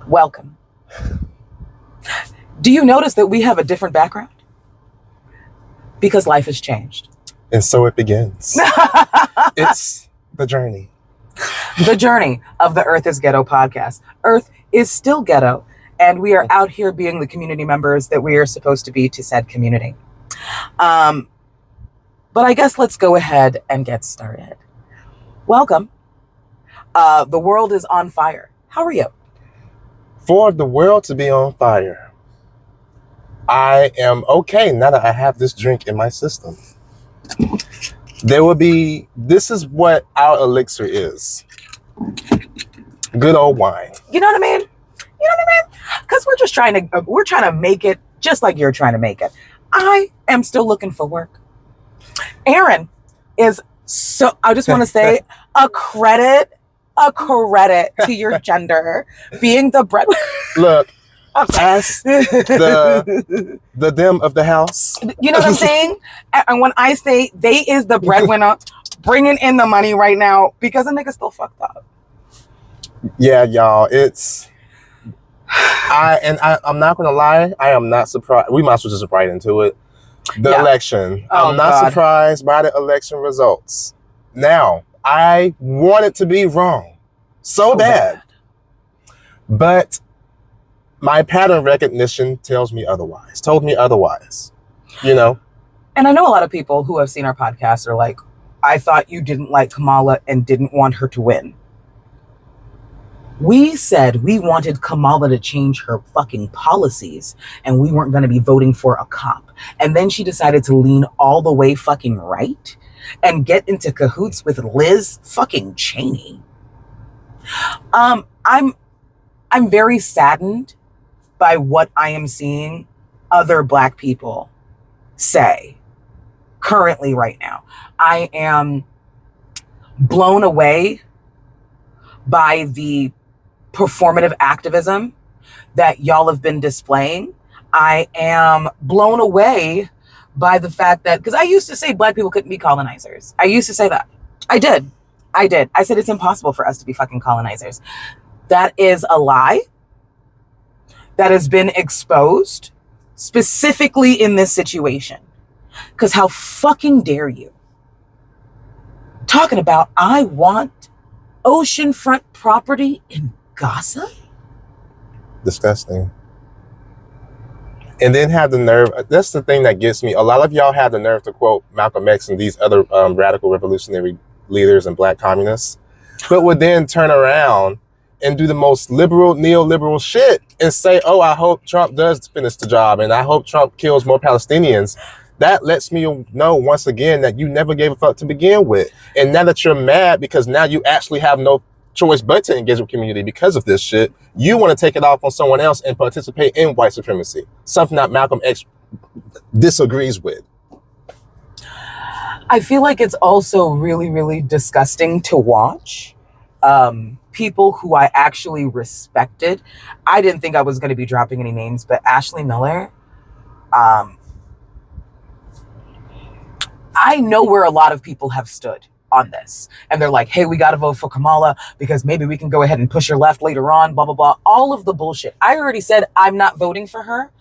Welcome. Do you notice that we have a different background? Because life has changed. And so it begins. It's the journey. The journey of the Earth is Ghetto podcast. Earth is still ghetto, and we are out here being the community members that we are supposed to be to said community. But I guess let's go ahead and get started. Welcome. The world is on fire. How are you? For the world to be on fire, I am okay now that I have this drink in my system. This is what our elixir is. Good old wine. You know what I mean? Because we're trying to make it just like you're trying to make it. I am still looking for work. Aaron is I just want to say a credit to your gender being the breadwinner. Look, as the them of the house. You know what I'm saying? And when I say they is the breadwinner, bringing in the money right now because the nigga still fucked up. Yeah, y'all, I'm not gonna lie, I am not surprised. We might as well just right into it. The election. I'm not surprised by the election results. Now, I want it to be wrong so bad. But my pattern recognition told me otherwise, you know? And I know a lot of people who have seen our podcast are like, I thought you didn't like Kamala and didn't want her to win. We said we wanted Kamala to change her fucking policies and we weren't going to be voting for a cop. And then she decided to lean all the way fucking right and get into cahoots with Liz fucking Cheney. I'm very saddened by what I am seeing other Black people say currently right now. I am blown away by the performative activism that y'all have been displaying. I am blown away by the fact that, because I used to say Black people couldn't be colonizers. I used to say that. I did. I said it's impossible for us to be fucking colonizers. That is a lie that has been exposed specifically in this situation. Because how fucking dare you? Talking about, I want oceanfront property in Gaza? Disgusting. And then have the nerve, that's the thing that gets me. A lot of y'all have the nerve to quote Malcolm X and these other radical revolutionary leaders and Black communists, but would then turn around and do the most liberal, neoliberal shit and say, oh, I hope Trump does finish the job and I hope Trump kills more Palestinians. That lets me know once again that you never gave a fuck to begin with. And now that you're mad because now you actually have no choice but to engage with community because of this shit, you want to take it off on someone else and participate in white supremacy, something that Malcolm X disagrees with. I feel like it's also really, really disgusting to watch people who I actually respected. I didn't think I was going to be dropping any names, but Ashley Miller, I know where a lot of people have stood on this. And they're like, hey, we got to vote for Kamala because maybe we can go ahead and push her left later on, blah, blah, blah. All of the bullshit. I already said I'm not voting for her.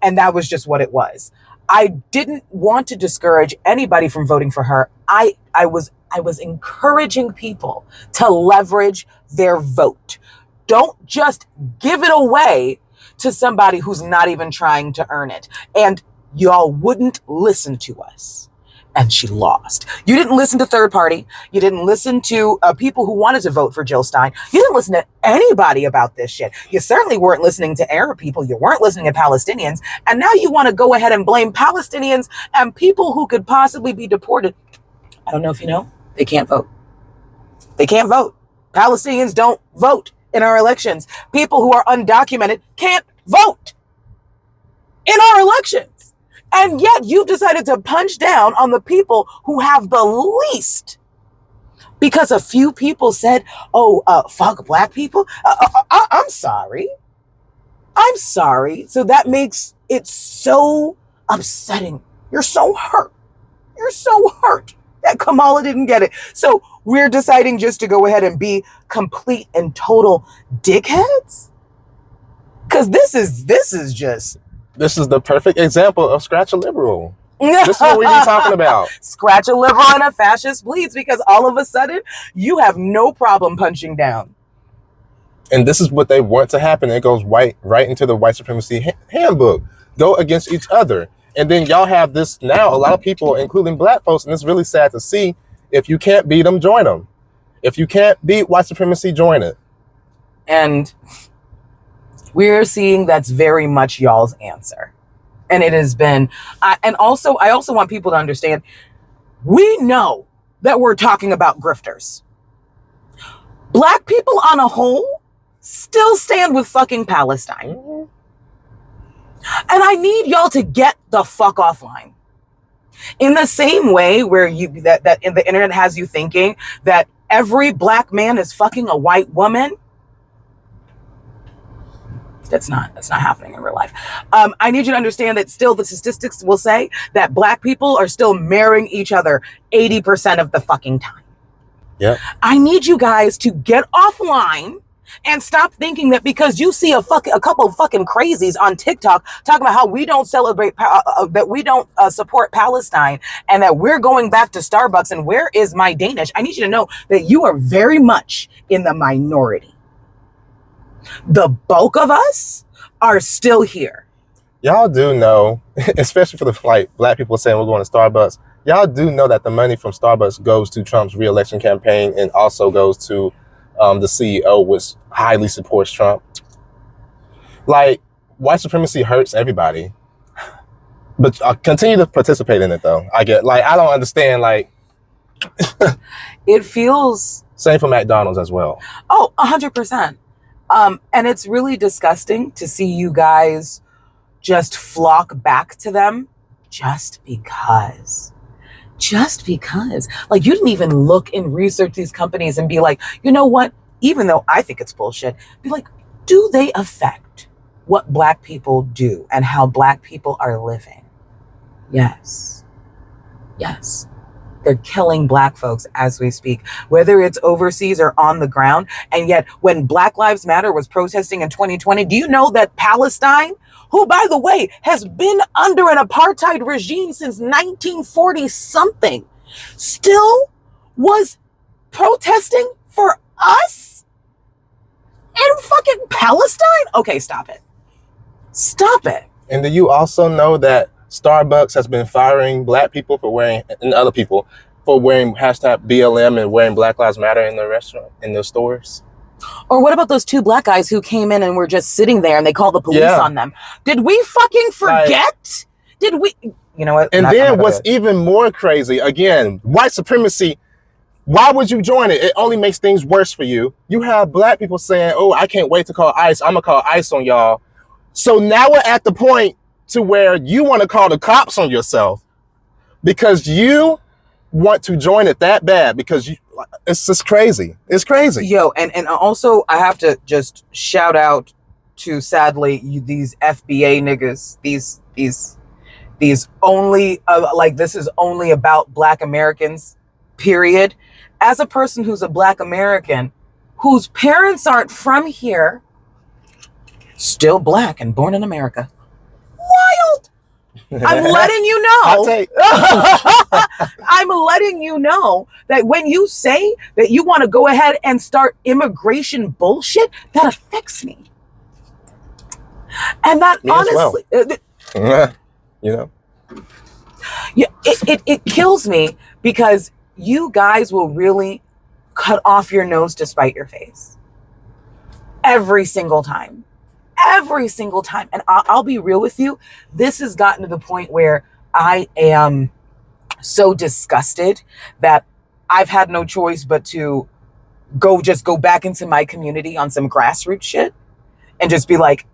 And that was just what it was. I didn't want to discourage anybody from voting for her. I was encouraging people to leverage their vote. Don't just give it away to somebody who's not even trying to earn it. And y'all wouldn't listen to us. And she lost. You didn't listen to third party. You didn't listen to people who wanted to vote for Jill Stein. You didn't listen to anybody about this shit. You certainly weren't listening to Arab people. You weren't listening to Palestinians. And now you want to go ahead and blame Palestinians and people who could possibly be deported. I don't know if you know, they can't vote. They can't vote. Palestinians don't vote in our elections. People who are undocumented can't vote in our elections. And yet you've decided to punch down on the people who have the least because a few people said, fuck Black people. I'm sorry. So that makes it so upsetting. You're so hurt that Kamala didn't get it. So we're deciding just to go ahead and be complete and total dickheads? Because this is just This is the perfect example of scratch a liberal. This is what we be talking about. Scratch a liberal and a fascist bleeds, because all of a sudden you have no problem punching down. And this is what they want to happen. It goes right into the white supremacy handbook. Go against each other. And then y'all have this now, a lot of people, including black folks, and it's really sad to see, if you can't beat them, join them. If you can't beat white supremacy, join it. And we're seeing that's very much y'all's answer. And it has been, I also want people to understand, we know that we're talking about grifters. Black people on a whole still stand with fucking Palestine. Mm-hmm. And I need y'all to get the fuck offline. In the same way where that in the internet has you thinking that every black man is fucking a white woman. That's not happening in real life. I need you to understand that still the statistics will say that black people are still marrying each other 80% of the fucking time. Yeah. I need you guys to get offline and stop thinking that because you see a couple of fucking crazies on TikTok talking about how we don't celebrate, that we don't support Palestine, and that we're going back to Starbucks and where is my Danish? I need you to know that you are very much in the minority. The bulk of us are still here. Y'all do know, especially for the black people saying we're going to Starbucks, y'all do know that the money from Starbucks goes to Trump's re-election campaign and also goes to the CEO, which highly supports Trump. Like, white supremacy hurts everybody. But continue to participate in it, though. I don't understand, it feels... Same for McDonald's as well. Oh, 100%. And it's really disgusting to see you guys just flock back to them just because. Like, you didn't even look and research these companies and be like, you know what? Even though I think it's bullshit, be like, do they affect what black people do and how black people are living? Yes. They're killing black folks as we speak, whether it's overseas or on the ground. And yet when Black Lives Matter was protesting in 2020, do you know that Palestine, who, by the way, has been under an apartheid regime since 1940 something, still was protesting for us in fucking Palestine? Okay, stop it. And do you also know that Starbucks has been firing black people for wearing, and other people for wearing hashtag BLM and wearing Black Lives Matter in the restaurant, in the stores? Or what about those two black guys who came in and were just sitting there and they called the police on them? Did we fucking forget? Did we? You know what? And then what's even more crazy, again, white supremacy, why would you join it? It only makes things worse for you. You have black people saying, oh, I can't wait to call ICE. I'm going to call ICE on y'all. So now we're at the point to where you want to call the cops on yourself because you want to join it that bad, because it's just crazy. It's crazy. Yo, and also I have to just shout out to, sadly, these FBA niggas, these only, this is only about black Americans, period. As a person who's a black American, whose parents aren't from here, still black and born in America. Wild. I'm letting you know. I'm letting you know that when you say that you want to go ahead and start immigration bullshit, that affects me. And that me honestly, yeah, it kills me, because you guys will really cut off your nose to spite your face. Every single time. And I'll be real with you. This has gotten to the point where I am so disgusted that I've had no choice but to go back into my community on some grassroots shit and just be like,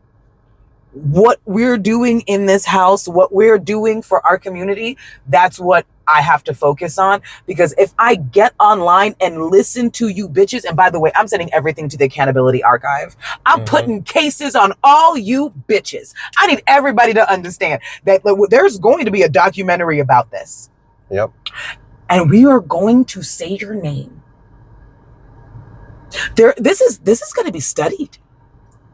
what we're doing in this house, what we're doing for our community, that's what I have to focus on. Because if I get online and listen to you bitches, and by the way, I'm sending everything to the accountability archive. I'm putting cases on all you bitches. I need everybody to understand that there's going to be a documentary about this. Yep. And we are going to say your name. This is going to be studied.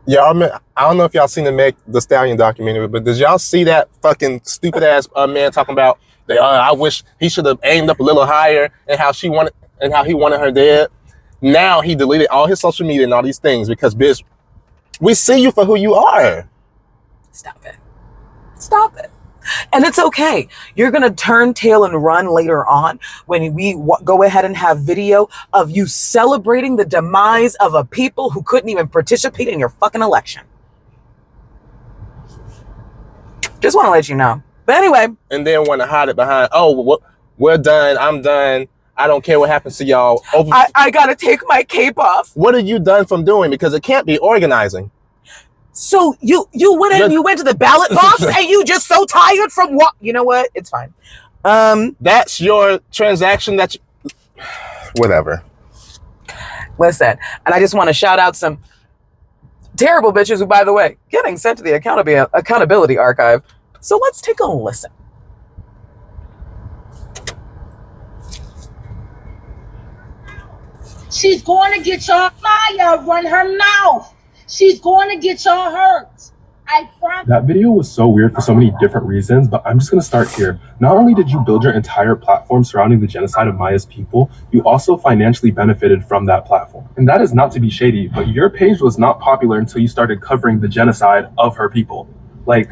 I don't know if y'all seen the Meg the Stallion documentary, but did y'all see that fucking stupid ass man talking about I wish he should have aimed up a little higher and how he wanted her dead. Now he deleted all his social media and all these things because bitch, we see you for who you are. Stop it. Stop it. And it's okay. You're going to turn tail and run later on when we go ahead and have video of you celebrating the demise of a people who couldn't even participate in your fucking election. Just want to let you know. But anyway. And then want to hide it behind, we're done. I'm done. I don't care what happens to y'all. I got to take my cape off. What are you done from doing? Because it can't be organizing. So you went in, you went to the ballot box and you just so tired from what? You know what? It's fine. That's your transaction. Whatever. Listen, and I just want to shout out some terrible bitches who, by the way, getting sent to the accountability archive. So let's take a listen. She's going to get y'all fire, run her mouth. She's going to get y'all hurt. I promise. That video was so weird for so many different reasons, but I'm just going to start here. Not only did you build your entire platform surrounding the genocide of Maya's people, you also financially benefited from that platform. And that is not to be shady, but your page was not popular until you started covering the genocide of her people. Like,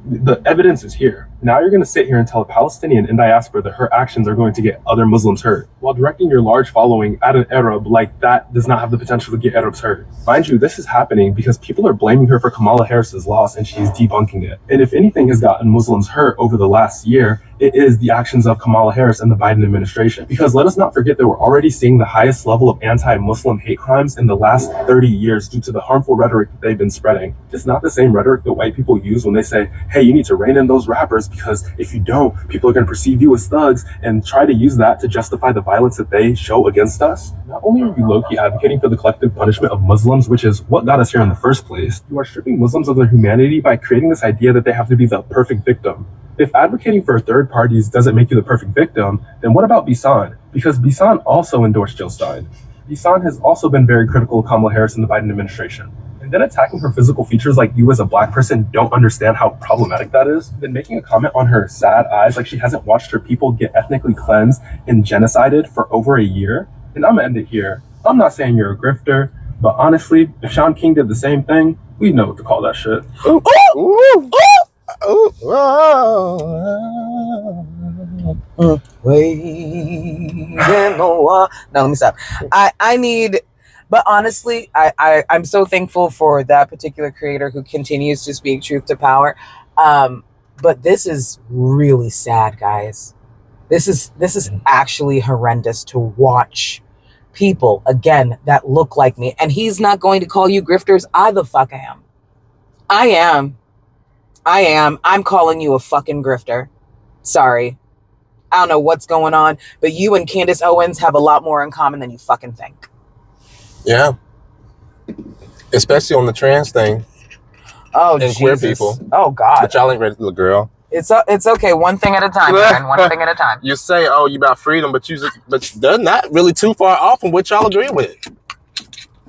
the evidence is here. Now you're going to sit here and tell a Palestinian in diaspora that her actions are going to get other Muslims hurt, while directing your large following at an Arab like that does not have the potential to get Arabs hurt. Mind you, this is happening because people are blaming her for Kamala Harris's loss and she's debunking it. And if anything has gotten Muslims hurt over the last year, it is the actions of Kamala Harris and the Biden administration. Because let us not forget that we're already seeing the highest level of anti-Muslim hate crimes in the last 30 years due to the harmful rhetoric that they've been spreading. It's not the same rhetoric that white people use when they say, hey, you need to rein in those rappers because if you don't, people are going to perceive you as thugs and try to use that to justify the violence that they show against us. Not only are you low-key advocating for the collective punishment of Muslims, which is what got us here in the first place, you are stripping Muslims of their humanity by creating this idea that they have to be the perfect victim. If advocating for third parties doesn't make you the perfect victim, then what about Bisan? Because Bisan also endorsed Jill Stein. Bisan has also been very critical of Kamala Harris and the Biden administration. And then attacking her physical features like you as a black person don't understand how problematic that is. Then making a comment on her sad eyes like she hasn't watched her people get ethnically cleansed and genocided for over a year. And I'm gonna end it here. I'm not saying you're a grifter, but honestly, if Sean King did the same thing, we know what to call that shit. Ooh, ooh, ooh. Oh, no, let me stop. I need, but honestly, I'm so thankful for that particular creator who continues to speak truth to power. But this is really sad, guys. This is actually horrendous to watch people, again, that look like me. And he's not going to call you grifters. I the fuck am. I am. I'm calling you a fucking grifter. Sorry. I don't know what's going on, but you and Candace Owens have a lot more in common than you fucking think. Yeah. Especially on the trans thing. Oh, and Jesus. Queer people. Oh, God. But y'all ain't ready to look, girl. It's okay. One thing at a time, man. One thing at a time. You say, you about freedom, but they're not really too far off from what y'all agree with.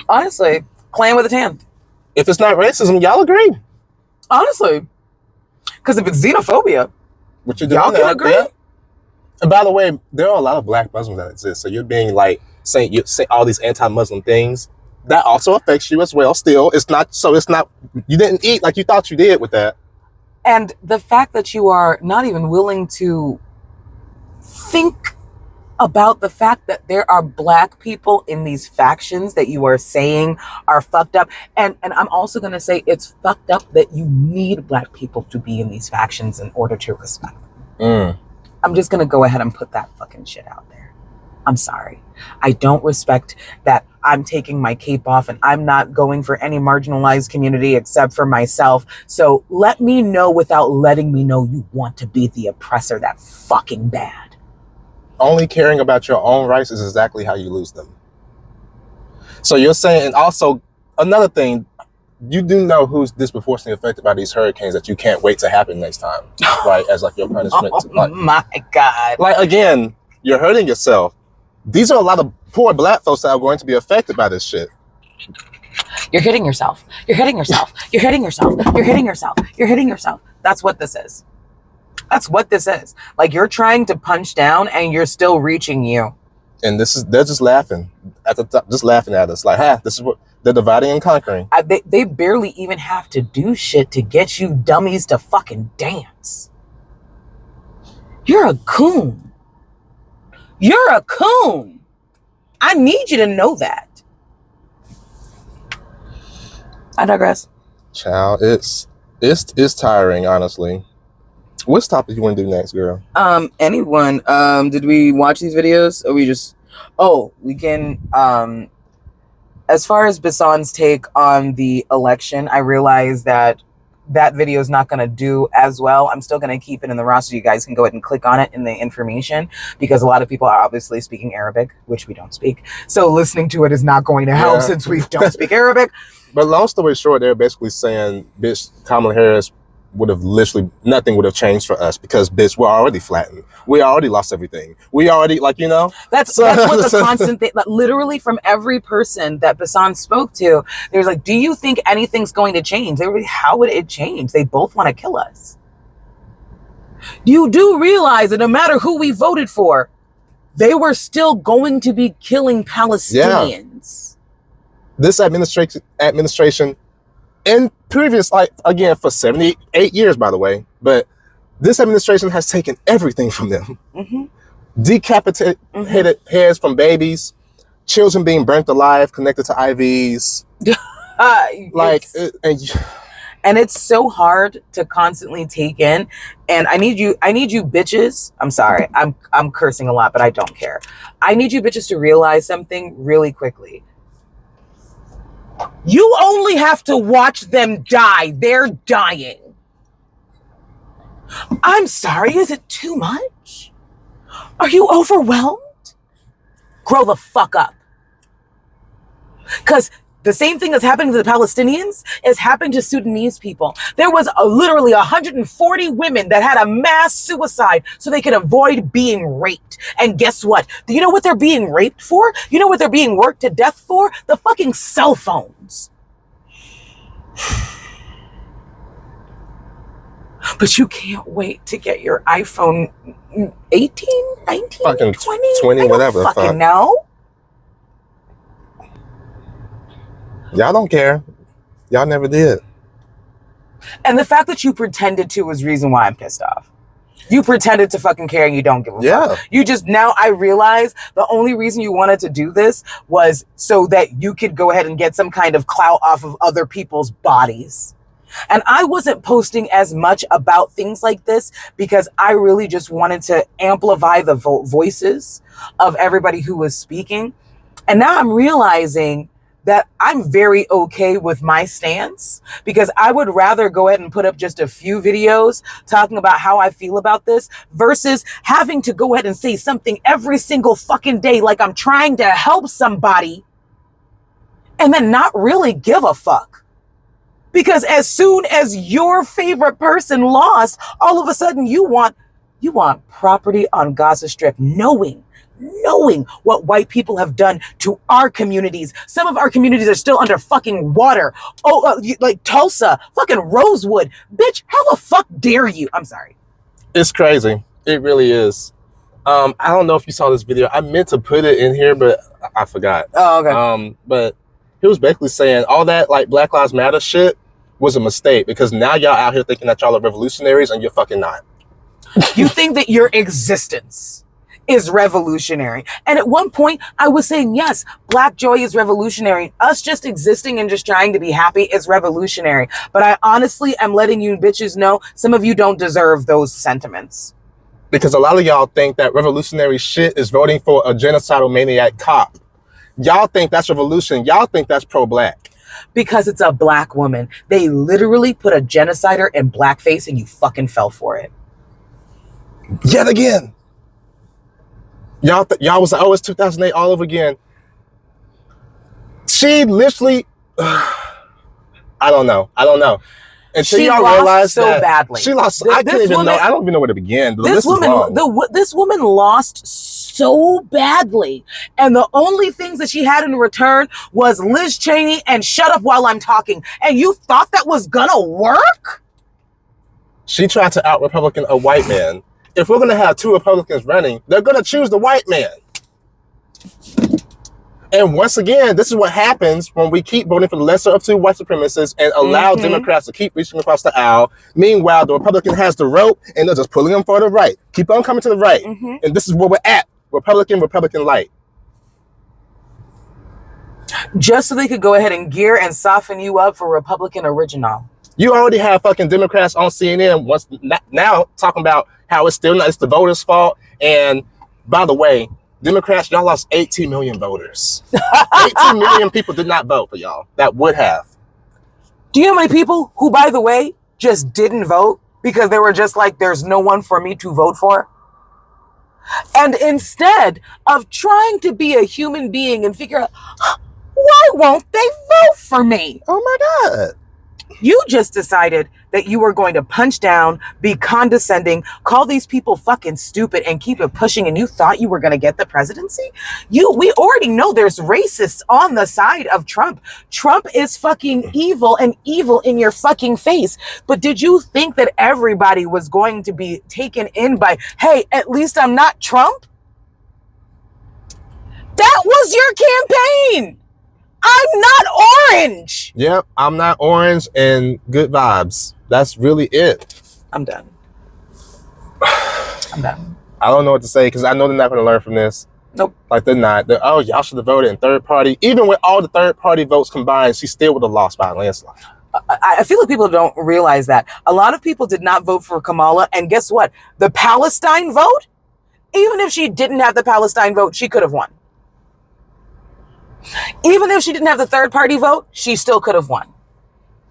Honestly, playing with a tan. If it's not racism, y'all agree. Honestly. Because if it's xenophobia, what you doing y'all can agree. Yeah. And by the way, there are a lot of black Muslims that exist. So you're being like, saying you say all these anti-Muslim things. That also affects you as well. Still, it's not, you didn't eat like you thought you did with that. And the fact that you are not even willing to think about the fact that there are black people in these factions that you are saying are fucked up. And I'm also going to say it's fucked up that you need black people to be in these factions in order to respect them. I'm just going to go ahead and put that fucking shit out there. I'm sorry. I don't respect that I'm taking my cape off and I'm not going for any marginalized community except for myself. So let me know without letting me know you want to be the oppressor that fucking bad. Only caring about your own rights is exactly how you lose them. So you're saying, and also another thing, you do know who's disproportionately affected by these hurricanes that you can't wait to happen next time, right? As like your punishment. Oh my God. Like, again, you're hurting yourself. These are a lot of poor black folks that are going to be affected by this shit. You're hitting yourself. You're hitting yourself. You're hitting yourself. You're hitting yourself. You're hitting yourself. That's what this is. That's what this is. Like, you're trying to punch down and you're still reaching you. And they're just laughing at the top, just laughing at us. Like, this is what they're dividing and conquering. They barely even have to do shit to get you dummies to fucking dance. You're a coon. You're a coon. I need you to know that. I digress. Child, it's tiring, honestly. What's topic you want to do next, girl? Anyone. Did we watch these videos? Or we can, as far as Bassan's take on the election, I realize that video is not going to do as well. I'm still going to keep it in the roster. You guys can go ahead and click on it in the information, because a lot of people are obviously speaking Arabic, which we don't speak. So listening to it is not going to help since we don't speak Arabic. But long story short, they're basically saying, bitch, Kamala Harris would have literally, nothing would have changed for us, because, bitch, we're already flattened. We already lost everything. We already, like, you know? That's what the constant thing, like, literally from every person that Bassan spoke to, there's like, do you think anything's going to change? They were, how would it change? They both want to kill us. You do realize that no matter who we voted for, they were still going to be killing Palestinians. Yeah. This administration in previous, like, again, for 78 years, by the way, but this administration has taken everything from them. Mm-hmm. Decapitated heads from babies, children being burnt alive, connected to IVs. And it's so hard to constantly take in. And I need you bitches. I'm sorry. I'm cursing a lot, but I don't care. I need you bitches to realize something really quickly. You only have to watch them die. They're dying. I'm sorry, is it too much? Are you overwhelmed? Grow the fuck up. Because the same thing that's happening to the Palestinians is happening to Sudanese people. There was literally 140 women that had a mass suicide so they could avoid being raped. And guess what? Do you know what they're being raped for? You know what they're being worked to death for? The fucking cell phones. But you can't wait to get your iPhone 18, 19, fucking 20, 20, whatever. Fucking no. Y'all don't care. Y'all never did. And the fact that you pretended to is the reason why I'm pissed off. You pretended to fucking care and you don't give a fuck. You just, now I realize the only reason you wanted to do this was so that you could go ahead and get some kind of clout off of other people's bodies. And I wasn't posting as much about things like this because I really just wanted to amplify the voices of everybody who was speaking. And now I'm realizing that I'm very okay with my stance, because I would rather go ahead and put up just a few videos talking about how I feel about this versus having to go ahead and say something every single fucking day like I'm trying to help somebody and then not really give a fuck. Because as soon as your favorite person lost, all of a sudden you want property on Gaza Strip, knowing what white people have done to our communities. Some of our communities are still under fucking water. Like Tulsa, fucking Rosewood. Bitch, how the fuck dare you? I'm sorry. It's crazy. It really is. I don't know if you saw this video. I meant to put it in here, but I forgot. Oh, okay. But he was basically saying all that, like, Black Lives Matter shit was a mistake, because now y'all out here thinking that y'all are revolutionaries and you're fucking not. You think that your existence is revolutionary. And at one point I was saying, yes, Black joy is revolutionary. Us just existing and just trying to be happy is revolutionary. But I honestly am letting you bitches know some of you don't deserve those sentiments. Because a lot of y'all think that revolutionary shit is voting for a genocidal maniac cop. Y'all think that's revolution. Y'all think that's pro-black. Because it's a Black woman. They literally put a genocider in blackface and you fucking fell for it. Yet again. Y'all was like, oh, it's 2008 all over again. She literally, I don't know. Until y'all realize so that badly. She lost. I don't even know where to begin. This woman lost so badly. And the only things that she had in return was Liz Cheney and shut up while I'm talking. And you thought that was gonna work? She tried to out-Republican a white man. If we're going to have two Republicans running, they're going to choose the white man. And once again, this is what happens when we keep voting for the lesser of two white supremacists and allow Democrats to keep reaching across the aisle. Meanwhile, the Republican has the rope and they're just pulling them for the right. Keep on coming to the right. And this is where we're at. Republican light. Just so they could go ahead and gear and soften you up for Republican original. You already have fucking Democrats on CNN now talking about how it's the voters' fault. And by the way, Democrats, y'all lost 18 million voters. 18 million people did not vote for y'all that would have. Do you know how many people who, by the way, just didn't vote because they were just like, there's no one for me to vote for? And instead of trying to be a human being and figure out, why won't they vote for me? Oh my God. You just decided that you were going to punch down, be condescending, call these people fucking stupid and keep it pushing, and you thought you were going to get the presidency? We already know there's racists on the side of Trump. Trump is fucking evil and evil in your fucking face. But did you think that everybody was going to be taken in by, hey, at least I'm not Trump? That was your campaign. I'm not orange. Yep, I'm not orange and good vibes. That's really it. I'm done. I'm done. I don't know what to say because I know they're not going to learn from this. Nope. Like they're not. Oh, y'all should have voted in third party. Even with all the third party votes combined, she still would have lost by a landslide. I feel like people don't realize that. A lot of people did not vote for Kamala. And guess what? The Palestine vote, even if she didn't have the Palestine vote, she could have won. Even if she didn't have the third party vote, she still could have won.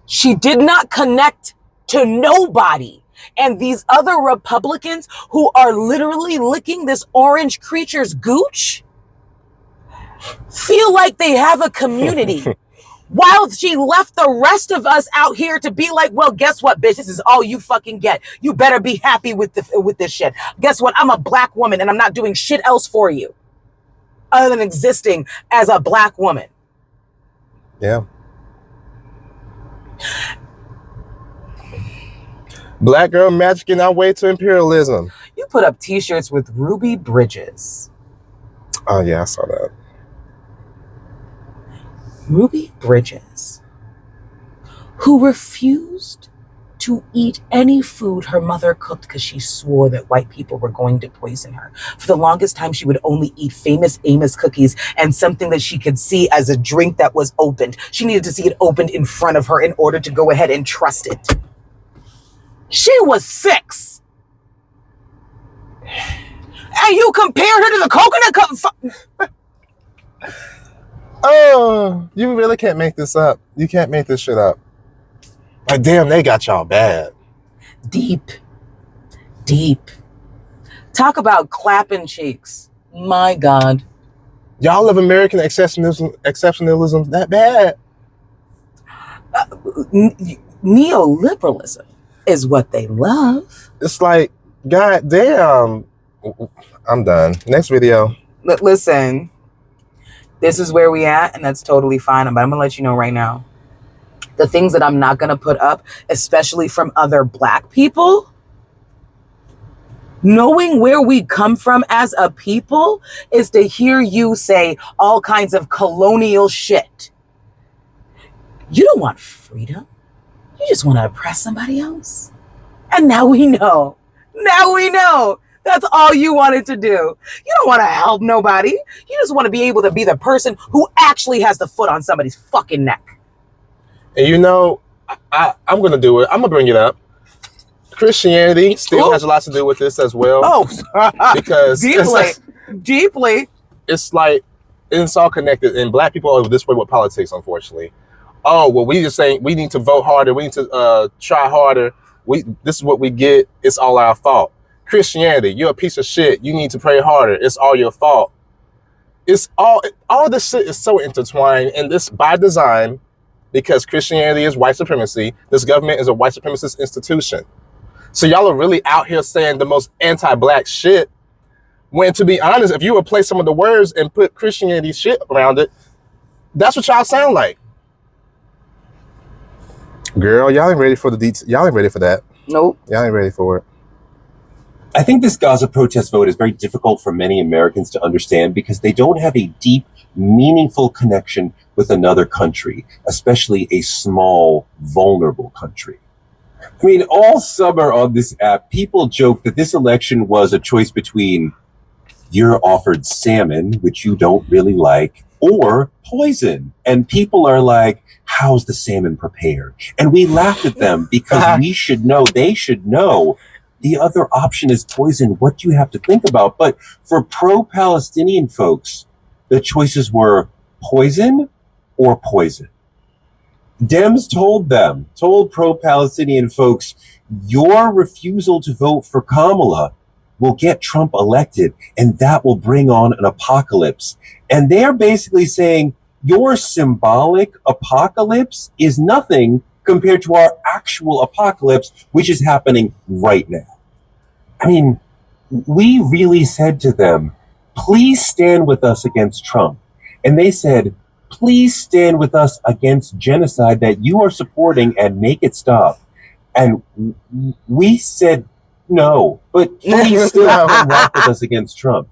She did not connect to nobody. And these other Republicans who are literally licking this orange creature's gooch feel like they have a community. While she left the rest of us out here to be like, well, guess what, bitch? This is all you fucking get. You better be happy with this shit. Guess what? I'm a black woman and I'm not doing shit else for you other than existing as a black woman. Yeah. Black girl magic in our way to imperialism. You put up t-shirts with Ruby Bridges. Oh yeah, I saw that. Ruby Bridges, who refused to eat any food her mother cooked because she swore that white people were going to poison her. For the longest time, she would only eat Famous Amos cookies and something that she could see as a drink that was opened. She needed to see it opened in front of her in order to go ahead and trust it. She was 6. And you compared her to the coconut cup. Oh, you really can't make this up. You can't make this shit up. Like, damn, they got y'all bad. Deep. Talk about clapping cheeks. My God. Y'all love American exceptionalism that bad. Neoliberalism is what they love. It's like, god damn. I'm done. Next video. Listen, this is where we at, and that's totally fine. But I'm going to let you know right now. The things that I'm not going to put up, especially from other black people, knowing where we come from as a people is to hear you say all kinds of colonial shit. You don't want freedom. You just want to oppress somebody else. And now we know. That's all you wanted to do. You don't want to help nobody. You just want to be able to be the person who actually has the foot on somebody's fucking neck. And you know, I'm going to do it. I'm going to bring it up. Christianity still has a lot to do with this as well. Oh, because deeply. It's like, it's all connected. And black people are this way with politics, unfortunately. Oh, well, we just saying we need to vote harder. We need to try harder. This is what we get. It's all our fault. Christianity, you're a piece of shit. You need to pray harder. It's all your fault. It's all this shit is so intertwined, and this by design. Because Christianity is white supremacy. This government is a white supremacist institution. So y'all are really out here saying the most anti-black shit When, to be honest, if you replace some of the words and put Christianity shit around it, that's what y'all sound like. Girl, y'all ain't ready for the details. Y'all ain't ready for that. Nope. Y'all ain't ready for it. I think this Gaza protest vote is very difficult for many Americans to understand because they don't have a deep, meaningful connection with another country, especially a small, vulnerable country. I mean, all summer on this app, people joke that this election was a choice between you're offered salmon, which you don't really like, or poison. And people are like, how's the salmon prepared? And we laughed at them because we should know, they should know. The other option is poison. What do you have to think about? But for pro-Palestinian folks, the choices were poison or poison. Dems told pro-Palestinian folks, your refusal to vote for Kamala will get Trump elected, and that will bring on an apocalypse. And they're basically saying, your symbolic apocalypse is nothing compared to our actual apocalypse, which is happening right now. I mean, we really said to them, please stand with us against Trump. And they said, please stand with us against genocide that you are supporting and make it stop. And we said no, but please still come rock with us against Trump.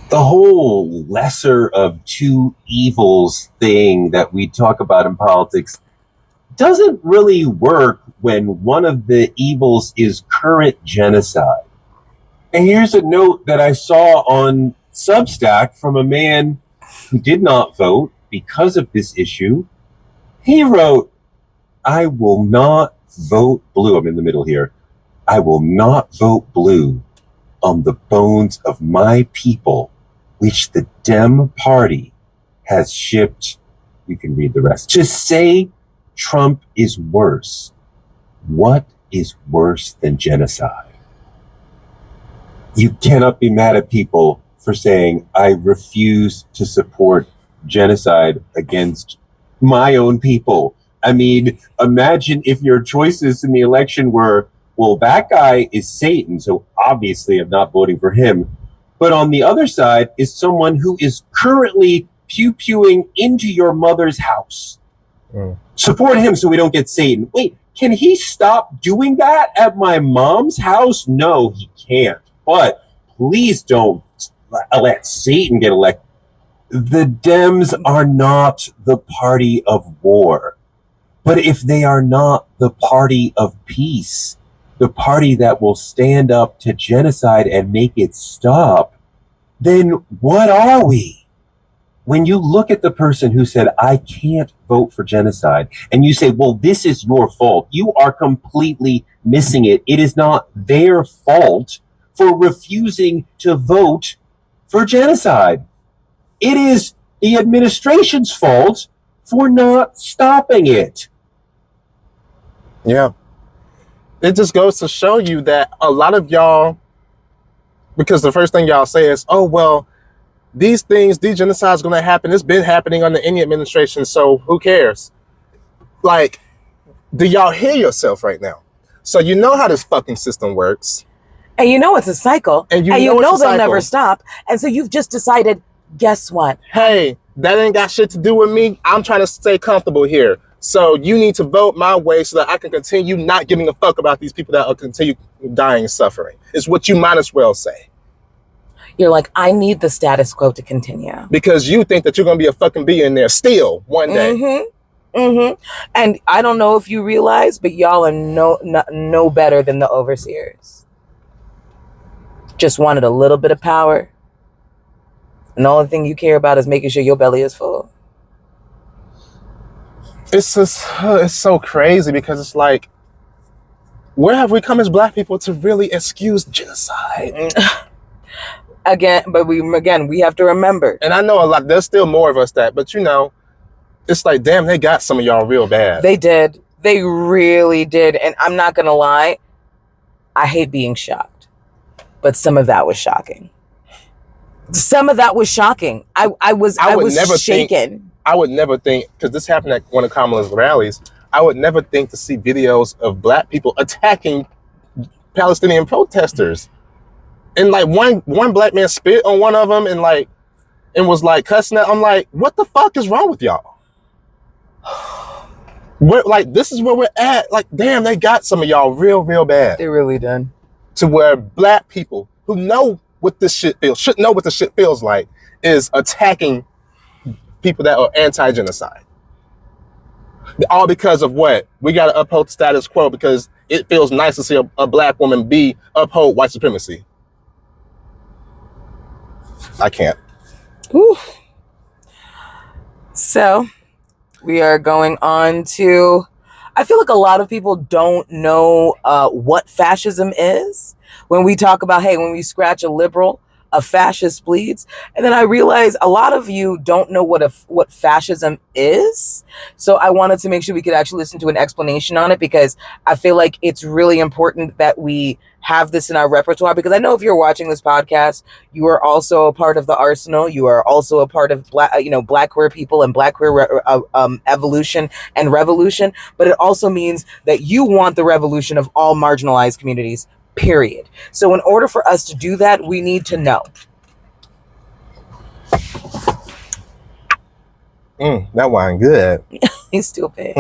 The whole lesser of two evils thing that we talk about in politics doesn't really work when one of the evils is current genocide. And here's a note that I saw on Substack from a man who did not vote because of this issue. He wrote, I will not vote blue. I'm in the middle here. I will not vote blue on the bones of my people, which the Dem Party has shipped. You can read the rest. To say Trump is worse. What is worse than genocide? You cannot be mad at people for saying, I refuse to support genocide against my own people. I mean, imagine if your choices in the election were, well, that guy is Satan, so obviously I'm not voting for him. But on the other side is someone who is currently pew-pewing into your mother's house. Support him so we don't get Satan. Wait, can he stop doing that at my mom's house? No, he can't. But please don't let Satan get elected. The Dems are not the party of war. But if they are not the party of peace, the party that will stand up to genocide and make it stop, then what are we? When you look at the person who said, I can't vote for genocide, and you say, well, this is your fault, you are completely missing it. It is not their fault for refusing to vote for genocide. It is the administration's fault for not stopping it. Yeah. It just goes to show you that a lot of y'all, because the first thing y'all say is, oh, well, these genocide is going to happen. It's been happening under any administration, so who cares? Like, do y'all hear yourself right now? So you know how this fucking system works. And you know it's a cycle. And you know it's a they'll cycle. never stop. And so you've just decided, guess what? Hey, that ain't got shit to do with me. I'm trying to stay comfortable here. So you need to vote my way so that I can continue not giving a fuck about these people that will continue dying and suffering. It's what you might as well say. You're like, I need the status quo to continue. Because you think that you're going to be a fucking billionaire still one day. And I don't know if you realize, but y'all are no better than the overseers. Just wanted a little bit of power. And the only thing you care about is making sure your belly is full. It's just, it's so crazy because it's like, where have we come as black people to really excuse genocide? Again, we have to remember. And I know there's still more of us but you know, it's like, damn, they got some of y'all real bad. They did. They really did. And I'm not going to lie. I hate being shocked. But some of that was shocking. Some of that was shocking. I was shaken. I would never think, because this happened at one of Kamala's rallies, I would never think to see videos of black people attacking Palestinian protesters. And like one black man spit on one of them and was like cussing at. I'm like, what the fuck is wrong with y'all? This is where we're at. Like, damn, they got some of y'all real bad. They really did. To where black people who know what this shit feels, should know what this shit feels like, is attacking people that are anti-genocide. All because of what? We got to uphold the status quo because it feels nice to see a black woman uphold white supremacy. I can't. Whew. So we are going on to, I feel like a lot of people don't know what fascism is. When we talk about, hey, when we scratch a liberal, a fascist bleeds. And then I realize a lot of you don't know what fascism is. So I wanted to make sure we could actually listen to an explanation on it, because I feel like it's really important that we have this in our repertoire, because I know if you're watching this podcast, you are also a part of the arsenal. You are also a part of black queer people and black queer evolution and revolution. But it also means that you want the revolution of all marginalized communities, period. So in order for us to do that, we need to know. That wine good. He's stupid.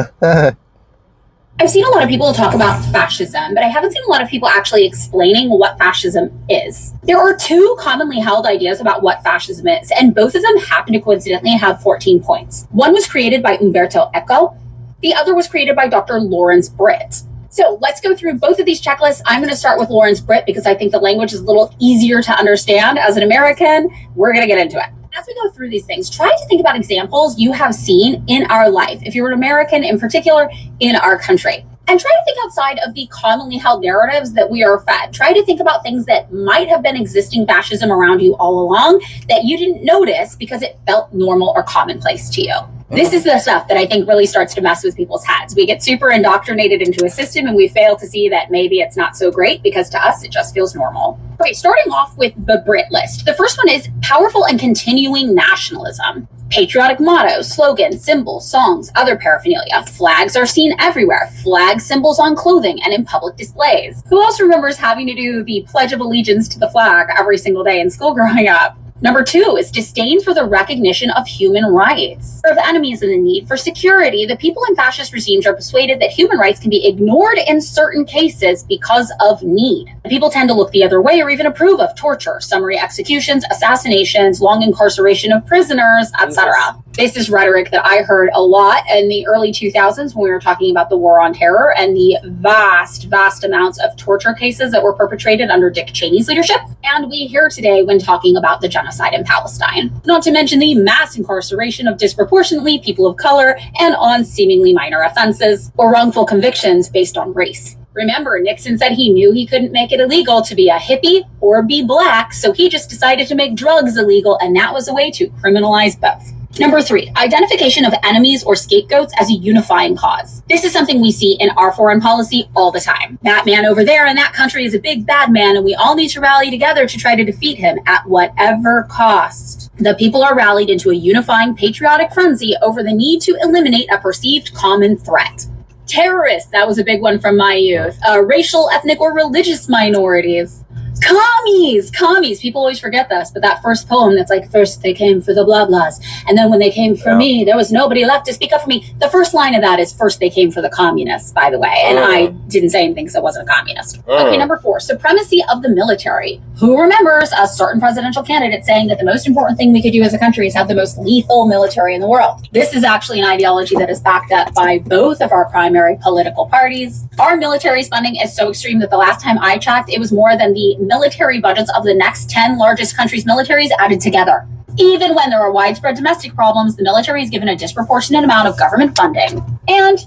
I've seen a lot of people talk about fascism, but I haven't seen a lot of people actually explaining what fascism is. There are two commonly held ideas about what fascism is, and both of them happen to coincidentally have 14 points. One was created by Umberto Eco. The other was created by Dr. Lawrence Britt. So let's go through both of these checklists. I'm going to start with Lawrence Britt because I think the language is a little easier to understand as an American. We're going to get into it. As we go through these things, try to think about examples you have seen in our life, if you're an American in particular, in our country. And try to think outside of the commonly held narratives that we are fed. Try to think about things that might have been existing fascism around you all along that you didn't notice because it felt normal or commonplace to you. This is the stuff that I think really starts to mess with people's heads. We get super indoctrinated into a system and we fail to see that maybe it's not so great because to us, it just feels normal. Okay, starting off with the Brit list. The first one is powerful and continuing nationalism. Patriotic mottos, slogans, symbols, songs, other paraphernalia. Flags are seen everywhere. Flag symbols on clothing and in public displays. Who else remembers having to do the Pledge of Allegiance to the flag every single day in school growing up? Number two is disdain for the recognition of human rights. Of enemies and the need for security, the people in fascist regimes are persuaded that human rights can be ignored in certain cases because of need. The people tend to look the other way or even approve of torture, summary executions, assassinations, long incarceration of prisoners, etc. This is rhetoric that I heard a lot in the early 2000s when we were talking about the war on terror and the vast amounts of torture cases that were perpetrated under Dick Cheney's leadership. And we hear today when talking about the genocide in Palestine. Not to mention the mass incarceration of disproportionately people of color and on seemingly minor offenses or wrongful convictions based on race. Remember, Nixon said he knew he couldn't make it illegal to be a hippie or be black, so he just decided to make drugs illegal, and that was a way to criminalize both. Number three, identification of enemies or scapegoats as a unifying cause. This is something we see in our foreign policy all the time. That man over there in that country is a big bad man, and we all need to rally together to try to defeat him at whatever cost. The people are rallied into a unifying patriotic frenzy over the need to eliminate a perceived common threat. Terrorists, that was a big one from my youth. Racial, ethnic, or religious minorities. Commies. People always forget this, but that first poem that's like, first they came for the blah blahs, and then when they came for me, there was nobody left to speak up for me. The first line of that is, first they came for the communists, by the way, and I didn't say anything because I wasn't a communist. Okay, number four, supremacy of the military. Who remembers a certain presidential candidate saying that the most important thing we could do as a country is have the most lethal military in the world? This is actually an ideology that is backed up by both of our primary political parties. Our military spending is so extreme that the last time I checked, it was more than the military budgets of the next 10 largest countries' militaries added together. Even when there are widespread domestic problems, the military is given a disproportionate amount of government funding. And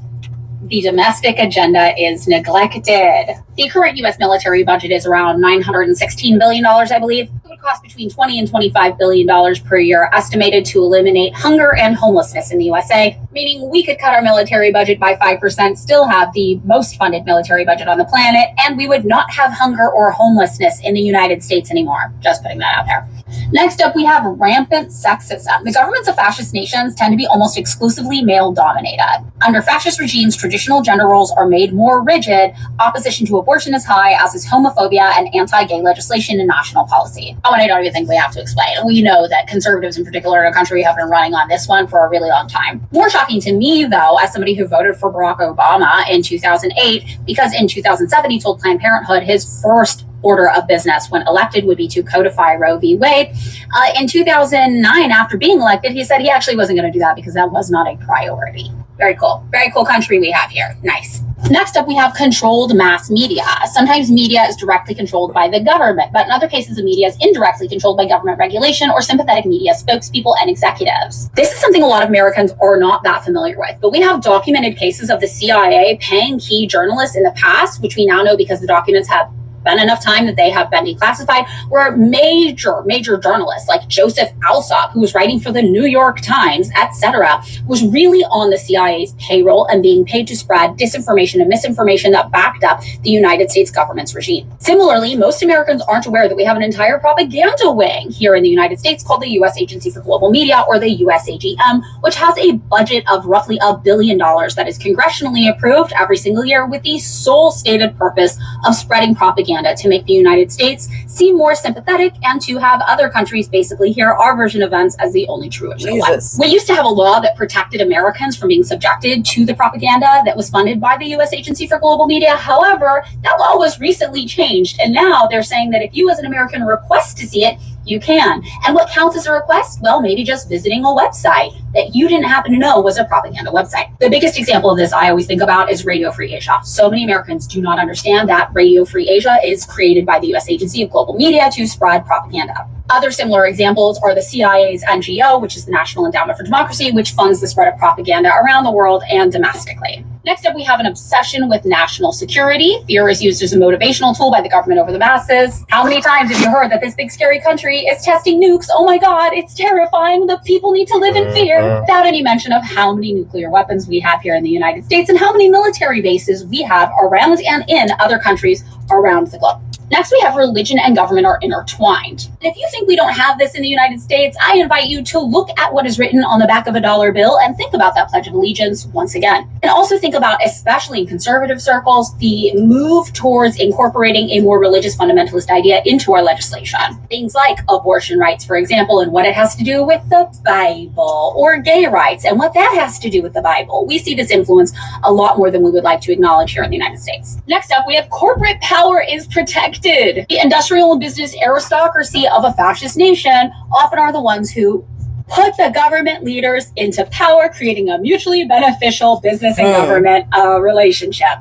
the domestic agenda is neglected. The current U.S. military budget is around $916 billion, I believe. It would cost between $20 and $25 billion per year, estimated to eliminate hunger and homelessness in the USA, meaning we could cut our military budget by 5%, still have the most funded military budget on the planet, and we would not have hunger or homelessness in the United States anymore. Just putting that out there. Next up, we have rampant sexism. The governments of fascist nations tend to be almost exclusively male-dominated. Under fascist regimes, traditional gender roles are made more rigid, opposition to abortion is high, as is homophobia and anti-gay legislation and national policy. Oh, and I don't even think we have to explain. We know that conservatives in particular in our country have been running on this one for a really long time. More shocking to me, though, as somebody who voted for Barack Obama in 2008, because in 2007 he told Planned Parenthood his first order of business when elected would be to codify Roe v. Wade. In 2009, after being elected, he said he actually wasn't going to do that because that was not a priority. Very cool. Very cool country we have here. Nice. Next up, we have controlled mass media. Sometimes media is directly controlled by the government, but in other cases, the media is indirectly controlled by government regulation or sympathetic media spokespeople and executives. This is something a lot of Americans are not that familiar with, but we have documented cases of the CIA paying key journalists in the past, which we now know because the documents have been enough time that they have been declassified, where major journalists like Joseph Alsop, who was writing for the New York Times, etc., was really on the CIA's payroll and being paid to spread disinformation and misinformation that backed up the United States government's regime. Similarly, most Americans aren't aware that we have an entire propaganda wing here in the United States called the U.S. Agency for Global Media, or the USAGM, which has a budget of roughly $1 billion that is congressionally approved every single year with the sole stated purpose of spreading propaganda to make the United States seem more sympathetic and to have other countries basically hear our version of events as the only true and real one. We used to have a law that protected Americans from being subjected to the propaganda that was funded by the U.S. Agency for Global Media. However, that law was recently changed, and now they're saying that if you as an American request to see it, you can. And what counts as a request? Well, maybe just visiting a website that you didn't happen to know was a propaganda website. The biggest example of this I always think about is Radio Free Asia. So many Americans do not understand that Radio Free Asia is created by the U.S. Agency of Global Media to spread propaganda. Other similar examples are the CIA's NGO, which is the National Endowment for Democracy, which funds the spread of propaganda around the world and domestically. Next up, we have an obsession with national security. Fear is used as a motivational tool by the government over the masses. How many times have you heard that this big scary country is testing nukes? Oh my God, it's terrifying. The people need to live in fear. Without any mention of how many nuclear weapons we have here in the United States and how many military bases we have around and in other countries around the globe. Next, we have religion and government are intertwined. If you think we don't have this in the United States, I invite you to look at what is written on the back of a dollar bill and think about that Pledge of Allegiance once again. And also think about, especially in conservative circles, the move towards incorporating a more religious fundamentalist idea into our legislation. Things like abortion rights, for example, and what it has to do with the Bible, or gay rights and what that has to do with the Bible. We see this influence a lot more than we would like to acknowledge here in the United States. Next up, we have corporate power is protected. The industrial and business aristocracy of a fascist nation often are the ones who put the government leaders into power, creating a mutually beneficial business and government relationship.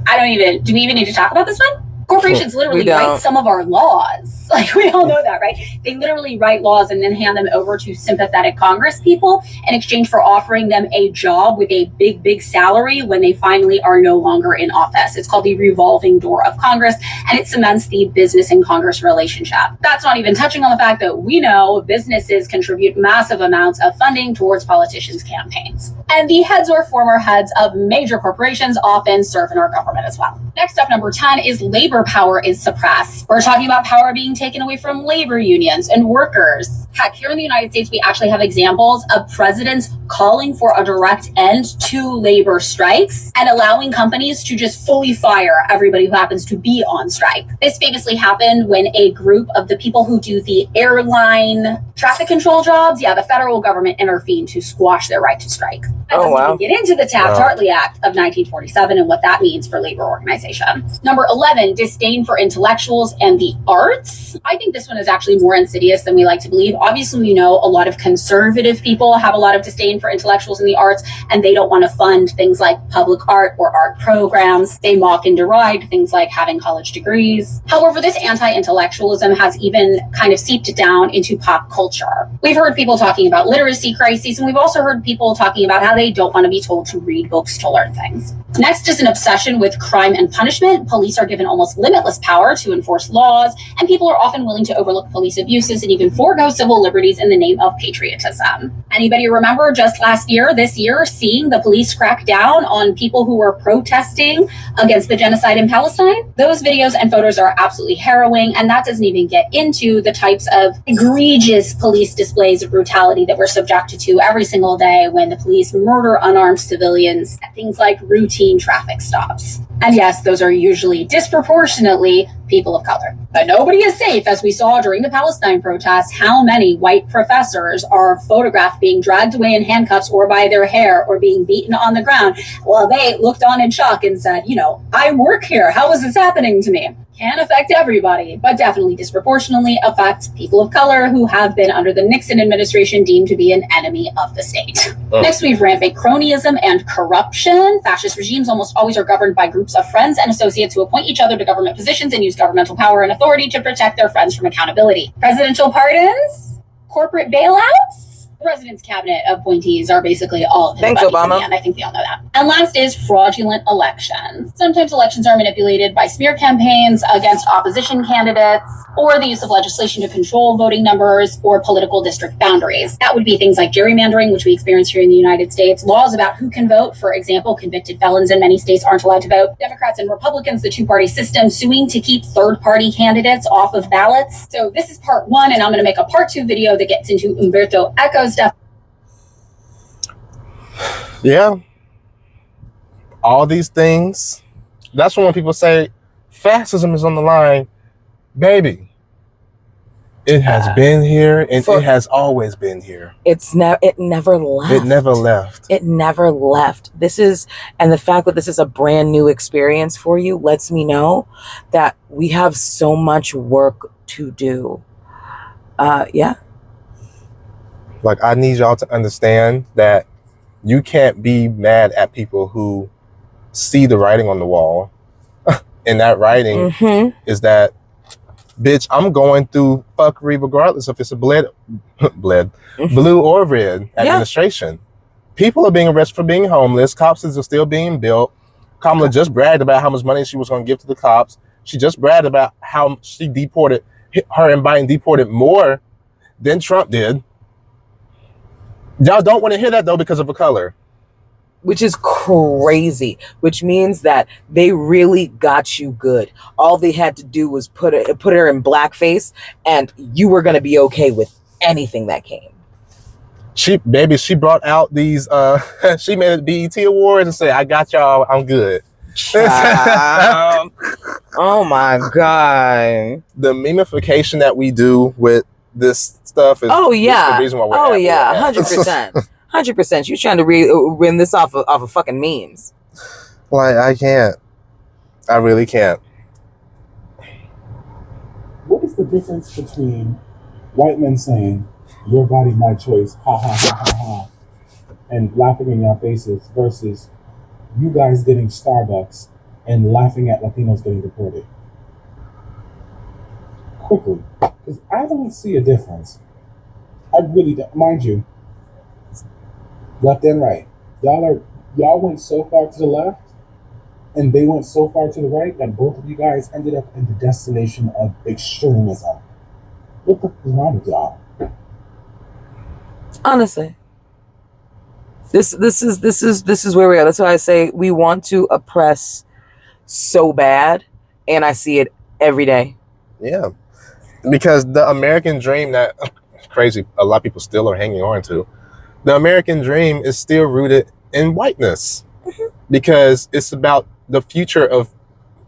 Do we even need to talk about this one? Corporations literally write some of our laws. Like, we all know that, right? They literally write laws and then hand them over to sympathetic Congress people in exchange for offering them a job with a big salary when they finally are no longer in office. It's called the revolving door of Congress, and it cements the business and Congress relationship. That's not even touching on the fact that we know businesses contribute massive amounts of funding towards politicians' campaigns. And the heads or former heads of major corporations often serve in our government as well. Next up, number 10 is labor power is suppressed. We're talking about power being taken away from labor unions and workers. Heck, here in the United States, we actually have examples of presidents calling for a direct end to labor strikes and allowing companies to just fully fire everybody who happens to be on strike. This famously happened when a group of the people who do the airline traffic control jobs, the federal government intervened to squash their right to strike. That doesn't even get into the Taft-Hartley Act of 1947 and what that means for labor organization. Number 11, disdain for intellectuals and the arts. I think this one is actually more insidious than we like to believe. Obviously, we know a lot of conservative people have a lot of disdain for intellectuals in the arts, and they don't want to fund things like public art or art programs. They mock and deride things like having college degrees. However, this anti-intellectualism has even kind of seeped down into pop culture. We've heard people talking about literacy crises, and we've also heard people talking about how how they don't want to be told to read books to learn things. Next is an obsession with crime and punishment. Police are given almost limitless power to enforce laws, and people are often willing to overlook police abuses and even forego civil liberties in the name of patriotism. Anybody remember just this year, seeing the police crack down on people who were protesting against the genocide in Palestine? Those videos and photos are absolutely harrowing, and that doesn't even get into the types of egregious police displays of brutality that we're subjected to every single day when the police murder unarmed civilians at things like routine traffic stops. And yes, those are usually disproportionately people of color. But nobody is safe, as we saw during the Palestine protests. How many white professors are photographed being dragged away in handcuffs or by their hair or being beaten on the ground while they looked on in shock and said, I work here. How is this happening to me? Can affect everybody, but definitely disproportionately affects people of color who have been under the Nixon administration deemed to be an enemy of the state. Next, we have rampant cronyism and corruption. Fascist regimes almost always are governed by groups of friends and associates who appoint each other to government positions and use governmental power and authority to protect their friends from accountability. Presidential pardons, corporate bailouts. The president's cabinet appointees are basically all of his Thanks, buddies Obama. in the end. I think we all know that. And last is fraudulent elections. Sometimes elections are manipulated by smear campaigns against opposition candidates, or the use of legislation to control voting numbers or political district boundaries. That would be things like gerrymandering, which we experience here in the United States, laws about who can vote. For example, convicted felons in many states aren't allowed to vote. Democrats and Republicans, the two-party system, suing to keep third-party candidates off of ballots. So this is part one, and I'm going to make a part two video that gets into Umberto Eco's stuff. Yeah. All these things. That's when people say fascism is on the line. Baby, it has been here and it has always been here. It never left. It never left. It never left. And the fact that this is a brand new experience for you lets me know that we have so much work to do. Yeah. Like, I need y'all to understand that you can't be mad at people who see the writing on the wall. And that writing is that, bitch, I'm going through fuckery regardless if it's a blue or red administration. People are being arrested for being homeless. Cops are still being built. Kamala just bragged about how much money she was going to give to the cops. She just bragged about how she her and Biden deported more than Trump did. Y'all don't want to hear that, though, because of a color. Which is crazy, which means that they really got you good. All they had to do was put her in blackface, and you were going to be okay with anything that came. She brought out these, she made it BET Awards and said, I got y'all, I'm good. Oh my God. The memification that we do with this stuff is the reason why we're 100%. 100%. You're trying to win this off of fucking memes. Like, I can't. I really can't. What is the difference between white men saying, your body, my choice, ha ha ha ha ha, and laughing in your faces versus you guys getting Starbucks and laughing at Latinos getting deported? Quickly, because I don't see a difference. I really don't. Mind you, left and right. Y'all went so far to the left, and they went so far to the right that both of you guys ended up in the destination of extremism. What the fuck is wrong with y'all? Honestly, this is where we are. That's why I say we want to oppress so bad, and I see it every day. Yeah, because the American dream that crazy a lot of people still are hanging on to. The American dream is still rooted in whiteness because it's about the future of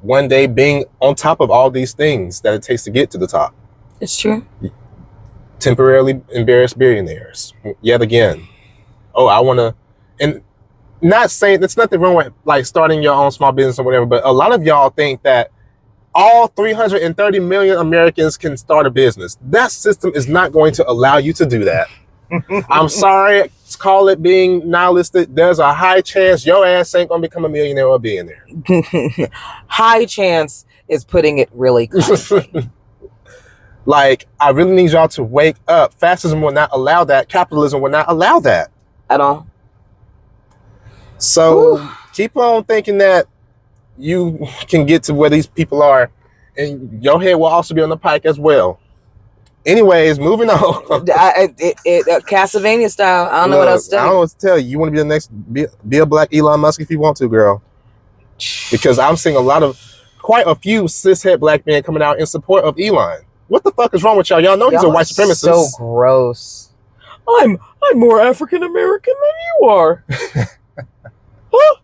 one day being on top of all these things that it takes to get to the top. It's true. Temporarily embarrassed billionaires, yet again. Oh, I want to, and not saying there's nothing wrong with like starting your own small business or whatever, but a lot of y'all think that all 330 million Americans can start a business. That system is not going to allow you to do that. I'm sorry, call it being nihilistic. There's a high chance your ass ain't gonna become a millionaire or a billionaire. High chance is putting it really kindly. Like, I really need y'all to wake up. Fascism will not allow that. Capitalism will not allow that. At all. So keep on thinking that you can get to where these people are, and your head will also be on the pike as well. Anyways, moving on. Castlevania style. I don't know what else to tell I you. don't know what to tell you. You want to be the next, be a black Elon Musk if you want to, girl. Because I'm seeing quite a few cishet black men coming out in support of Elon. What the fuck is wrong with y'all? Y'all know he's a white supremacist. So gross. I'm more African American than you are. Huh?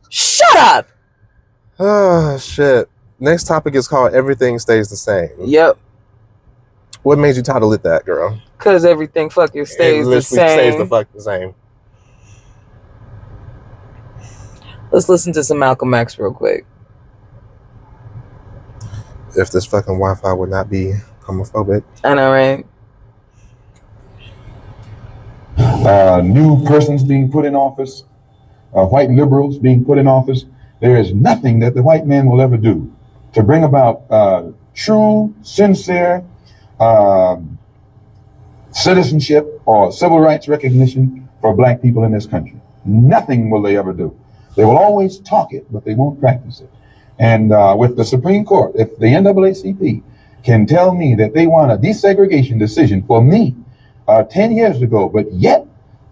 Shut up. Oh shit. Next topic is called Everything Stays the Same. Yep. What made you title it that, girl? Because everything fucking stays the same. Stays the fuck the same. Let's listen to some Malcolm X real quick. If this fucking Wi-Fi would not be homophobic. I know, right? New persons being put in office, white liberals being put in office. There is nothing that the white man will ever do to bring about true, sincere citizenship or civil rights recognition for black people in this country. Nothing will they ever do. They will always talk it, but they won't practice it. And with the Supreme Court, if the NAACP can tell me that they want a desegregation decision for me 10 years ago, but yet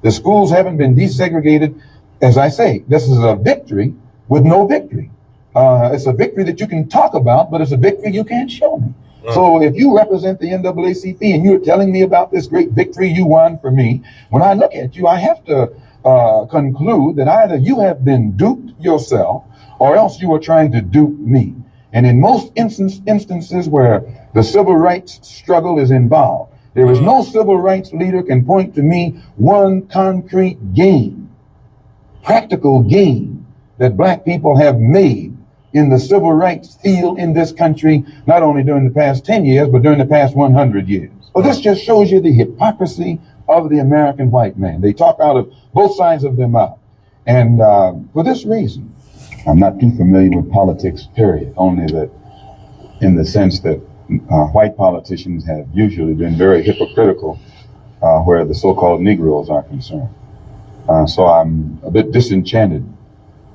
the schools haven't been desegregated, as I say, this is a victory with no victory. It's a victory that you can talk about, but it's a victory you can't show me. So if you represent the NAACP and you're telling me about this great victory you won for me, when I look at you, I have to conclude that either you have been duped yourself or else you are trying to dupe me. And in most instances where the civil rights struggle is involved, there is no civil rights leader can point to me one concrete gain, practical gain that black people have made in the civil rights field in this country, not only during the past 10 years, but during the past 100 years. Well, this just shows you the hypocrisy of the American white man. They talk out of both sides of their mouth. And for this reason, I'm not too familiar with politics, period, only that in the sense that white politicians have usually been very hypocritical where the so-called Negroes are concerned. So I'm a bit disenchanted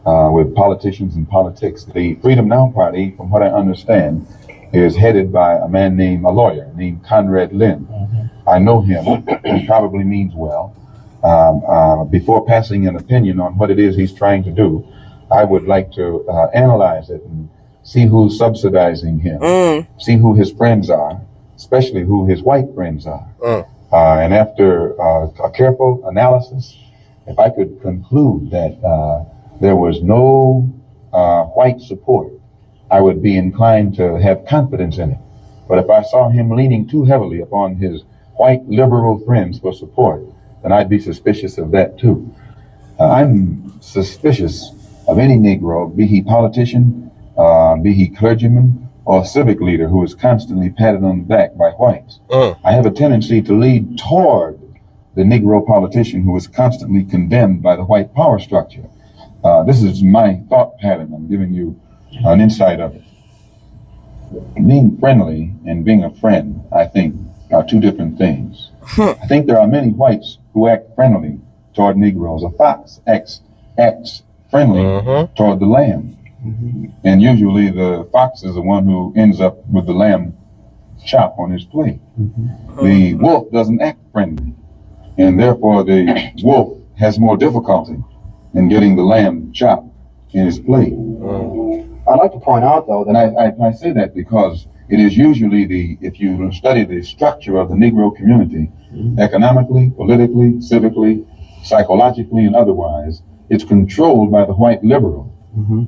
with politicians and politics. The Freedom Now Party, from what I understand, is headed by a man named, a lawyer named Conrad Lynn. I know him, he probably means well. Before passing an opinion on what it is he's trying to do, I would like to analyze it and see who's subsidizing him, see who his friends are, especially who his white friends are. And after a careful analysis, if I could conclude that there was no white support, I would be inclined to have confidence in it. But if I saw him leaning too heavily upon his white liberal friends for support, then I'd be suspicious of that too. I'm suspicious of any Negro, be he politician, be he clergyman, or civic leader who is constantly patted on the back by whites. I have a tendency to lead toward the Negro politician who is constantly condemned by the white power structure. This is my thought pattern. I'm giving you an insight of it. Being friendly and being a friend, I think, are two different things. I think there are many whites who act friendly toward Negroes. A fox acts friendly toward the lamb. And usually the fox is the one who ends up with the lamb chop on his plate. The wolf doesn't act friendly, and therefore the wolf has more difficulty in getting the lamb chopped in his plate. I'd like to point out, though, that I say that because it is usually if you study the structure of the Negro community, economically, politically, civically, psychologically, and otherwise, it's controlled by the white liberal,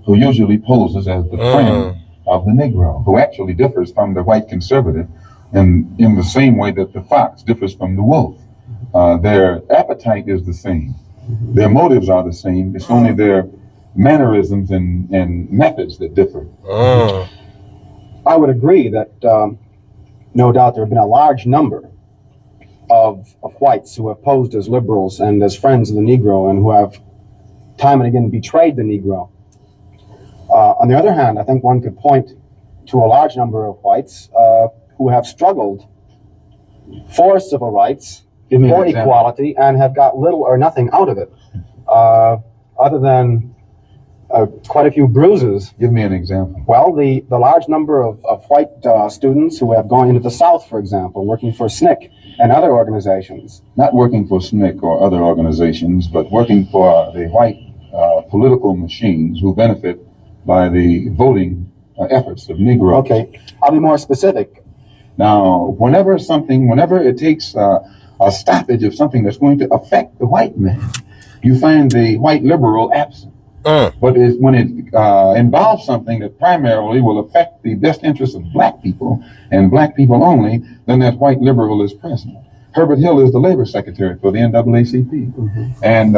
who usually poses as the friend of the Negro, who actually differs from the white conservative, and in the same way that the fox differs from the wolf. Their appetite is the same. Their motives are the same. It's only their mannerisms and methods that differ. I would agree that no doubt there have been a large number of whites who have posed as liberals and as friends of the Negro and who have time and again betrayed the Negro. On the other hand, I think one could point to a large number of whites who have struggled for civil rights, for equality, and have got little or nothing out of it. other than quite a few bruises. Give me an example. Well, the large number of white students who have gone into the South, for example, working for SNCC and other organizations. Not working for SNCC or other organizations, but working for the white political machines who benefit by the voting efforts of Negroes. Okay, I'll be more specific. Now, whenever it takes a stoppage of something that's going to affect the white man, you find the white liberal absent. But when it involves something that primarily will affect the best interests of black people and black people only, then that white liberal is present. Herbert Hill is the labor secretary for the NAACP. Mm-hmm. And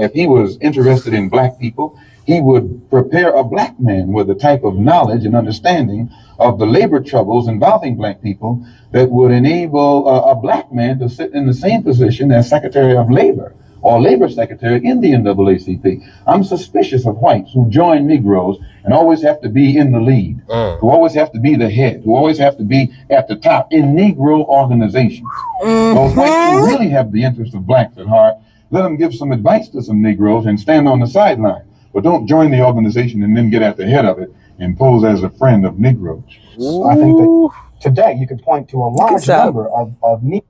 if he was interested in black people, he would prepare a black man with the type of knowledge and understanding of the labor troubles involving black people that would enable a black man to sit in the same position as Secretary of Labor or Labor Secretary in the NAACP. I'm suspicious of whites who join Negroes and always have to be in the lead, who always have to be the head, who always have to be at the top in Negro organizations. Those whites who really have the interest of blacks at heart, let them give some advice to some Negroes and stand on the sideline. But don't join the organization and then get at the head of it and pose as a friend of Negroes. So I think that today you could point to a large number of Negroes.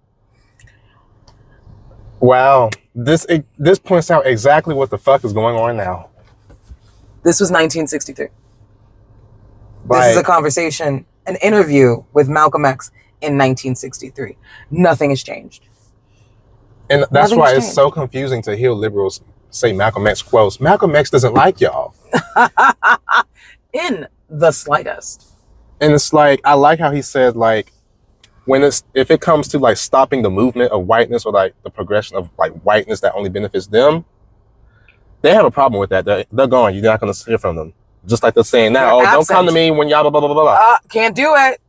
Wow, this points out exactly what the fuck is going on now. This was 1963. This is a conversation, an interview with Malcolm X in 1963. Nothing has changed. And that's why it's so confusing to hear liberals say Malcolm X quotes. Malcolm X doesn't like y'all. In the slightest. And it's like, I like how he said, like, if it comes to like stopping the movement of whiteness or like the progression of like whiteness that only benefits them, they have a problem with that. They're gone. You're not going to hear from them. Just like they're saying now, don't come to me when y'all blah, blah, blah, blah. Can't do it.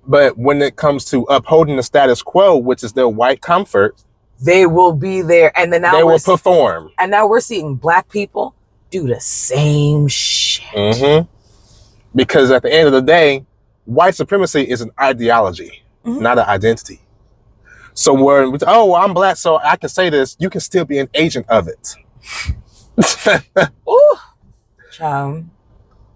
But when it comes to upholding the status quo, which is their white comfort, they will be there. And then now they will perform. And now we're seeing black people do the same shit. Mm-hmm. Because at the end of the day, white supremacy is an ideology, not an identity. So when I'm black, so I can say this, you can still be an agent of it. Ooh, child.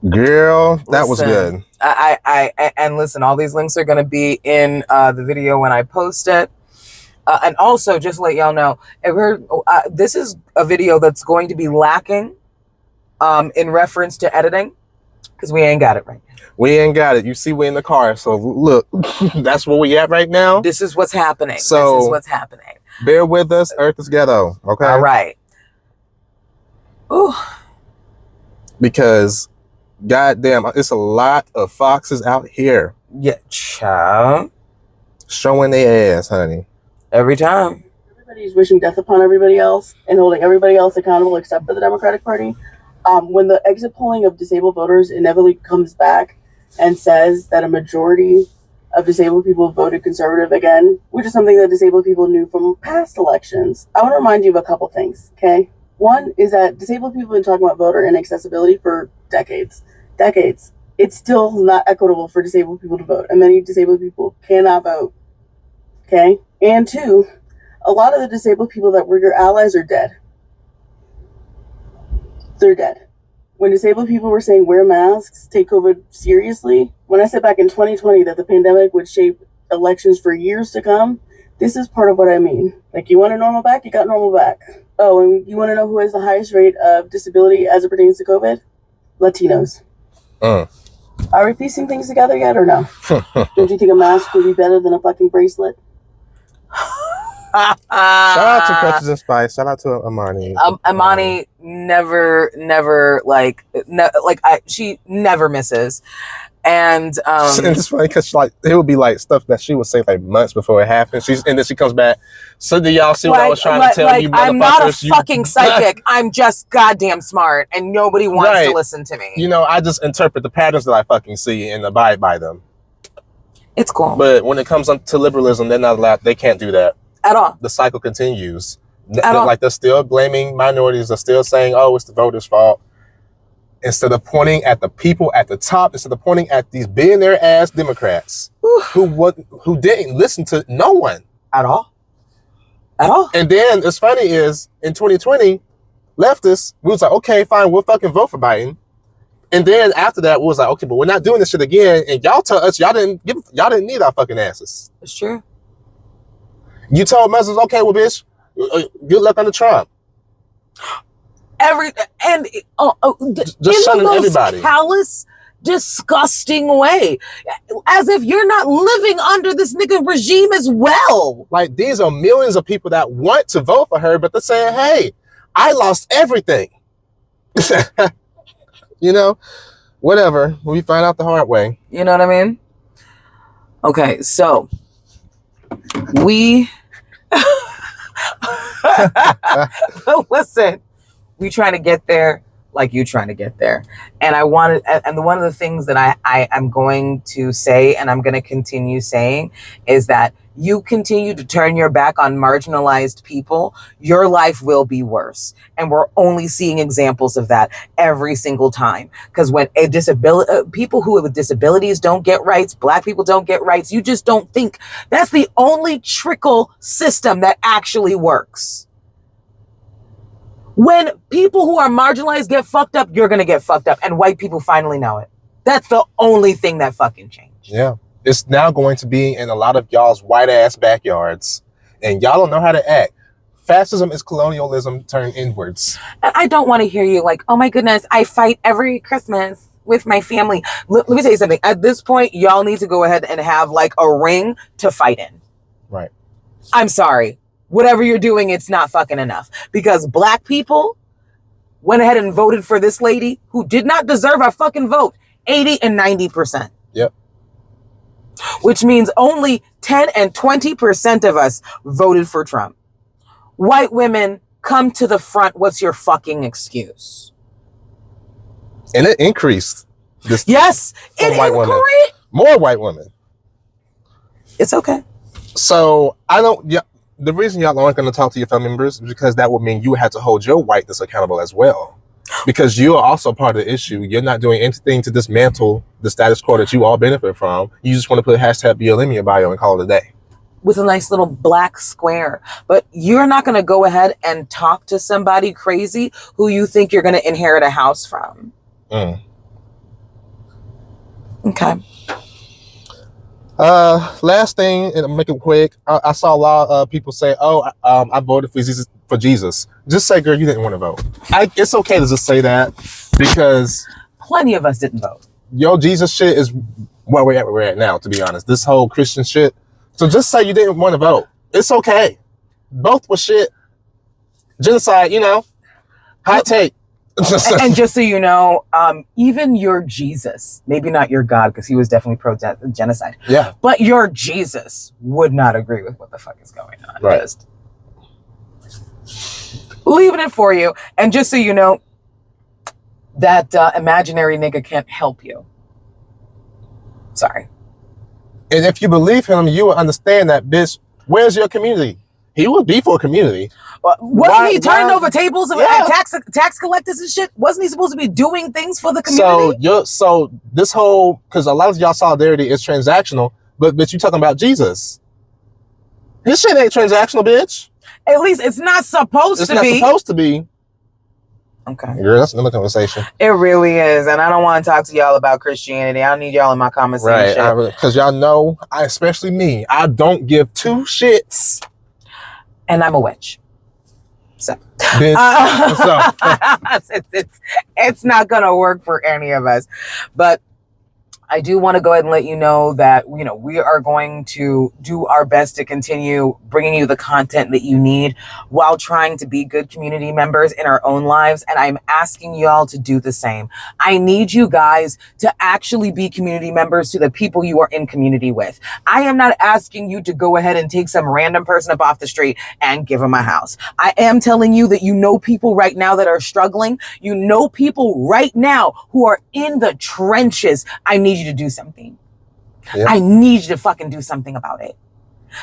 Girl, that was good. And listen, all these links are going to be in the video when I post it. And also, just to let y'all know, this is a video that's going to be lacking in reference to editing because we ain't got it right now. We ain't got it. You see, we're in the car. So look, that's where we at right now. This is what's happening. So this is what's happening. Bear with us. Earth is ghetto. Okay. All right. Ooh. Because, goddamn, it's a lot of foxes out here. Yeah, child. Showing their ass, honey. Every time. Everybody's wishing death upon everybody else and holding everybody else accountable except for the Democratic Party. When the exit polling of disabled voters inevitably comes back and says that a majority of disabled people voted conservative again, which is something that disabled people knew from past elections, I want to remind you of a couple things, okay? One is that disabled people have been talking about voter inaccessibility for decades. It's still not equitable for disabled people to vote, and many disabled people cannot vote, okay? And two, a lot of the disabled people that were your allies are dead. They're dead. When disabled people were saying wear masks, take COVID seriously, when I said back in 2020 that the pandemic would shape elections for years to come, this is part of what I mean. Like, you want a normal back, you got normal back. Oh, and you want to know who has the highest rate of disability as it pertains to COVID? Latinos. Are we piecing things together yet or no? Don't you think a mask would be better than a fucking bracelet? Shout out to Precious and Spice. Shout out to Amani. Amani never she never misses. And it's funny because it would be like stuff that she would say like months before it happened. And then she comes back. So do y'all see what I was trying to tell you? I'm not a fucking psychic. I'm just goddamn smart, and nobody wants to listen to me. You know, I just interpret the patterns that I fucking see and abide by them. It's cool. But when it comes to liberalism, they're not allowed. They can't do that at all. The cycle continues. Like, they're still blaming minorities. They're still saying, "Oh, it's the voters' fault." Instead of pointing at the people at the top, instead of pointing at these billionaire ass Democrats who didn't listen to no one at all. And then it's funny is in 2020, leftists, we was like, okay, fine, we'll fucking vote for Biden. And then after that, we was like, okay, but we're not doing this shit again. And y'all tell us y'all didn't need our fucking asses. It's true. You told Muslims, okay, well, bitch, good luck under Trump. Just shunning everybody. Callous, disgusting way, as if you're not living under this nigga regime as well. Like, these are millions of people that want to vote for her, but they're saying, hey, I lost everything. You know, whatever. We find out the hard way. You know what I mean? Okay, so we listen, we trying to get there like you trying to get there. And one of the things that I am going to say, and I'm going to continue saying, is that you continue to turn your back on marginalized people, your life will be worse. And we're only seeing examples of that every single time. Because when people who with disabilities don't get rights, Black people don't get rights, you just don't think that's the only trickle system that actually works. When people who are marginalized get fucked up, you're going to get fucked up. And white people finally know it. That's the only thing that fucking changed. Yeah. It's now going to be in a lot of y'all's white ass backyards. And y'all don't know how to act. Fascism is colonialism turned inwards. And I don't want to hear you like, oh my goodness, I fight every Christmas with my family. Let me tell you something. At this point, y'all need to go ahead and have like a ring to fight in. Right. I'm sorry. Whatever you're doing, it's not fucking enough. Because Black people went ahead and voted for this lady who did not deserve our fucking vote. 80 and 90%. Yep. Which means only 10 and 20% of us voted for Trump. White women, come to the front. What's your fucking excuse? And it increased. Yes, it white women. More white women. It's okay. So the reason y'all aren't going to talk to your family members is because that would mean you have to hold your whiteness accountable as well. Because you are also part of the issue. You're not doing anything to dismantle the status quo that you all benefit from. You just want to put hashtag BLM in your bio and call it a day. With a nice little black square. But you're not going to go ahead and talk to somebody crazy who you think you're going to inherit a house from. Okay. Last thing, and I'll make it quick. I saw a lot of people say, I voted for Jesus. Just say, girl, you didn't want to vote. It's okay to just say that, because plenty of us didn't vote. Yo, Jesus shit is where we're at now, to be honest. This whole Christian shit. So just say you didn't want to vote. It's okay. Both was shit. Genocide, hot take. And just so you know, even your Jesus, maybe not your God, because he was definitely pro-genocide. Yeah. But your Jesus would not agree with what the fuck is going on. Right. Just leaving it for you. And just so you know, that imaginary nigga can't help you. Sorry. And if you believe him, you will understand that, bitch, where's your community? He would be for a community. Wasn't he turning over tables and tax collectors and shit? Wasn't he supposed to be doing things for the community? So this whole, because a lot of y'all solidarity is transactional, but you talking about Jesus. This shit ain't transactional, bitch. At least it's not supposed to be. It's not supposed to be. Okay. Girl, that's another conversation. It really is. And I don't want to talk to y'all about Christianity. I need y'all in my comments. Right. Because y'all know, especially me, I don't give two shits. And I'm a witch. So, bitch, it's not going to work for any of us. But I do want to go ahead and let you know that, we are going to do our best to continue bringing you the content that you need while trying to be good community members in our own lives. And I'm asking y'all to do the same. I need you guys to actually be community members to the people you are in community with. I am not asking you to go ahead and take some random person up off the street and give them a house. I am telling you that people right now that are struggling. People right now who are in the trenches. I need you to do something. Yeah. I need you to fucking do something about it.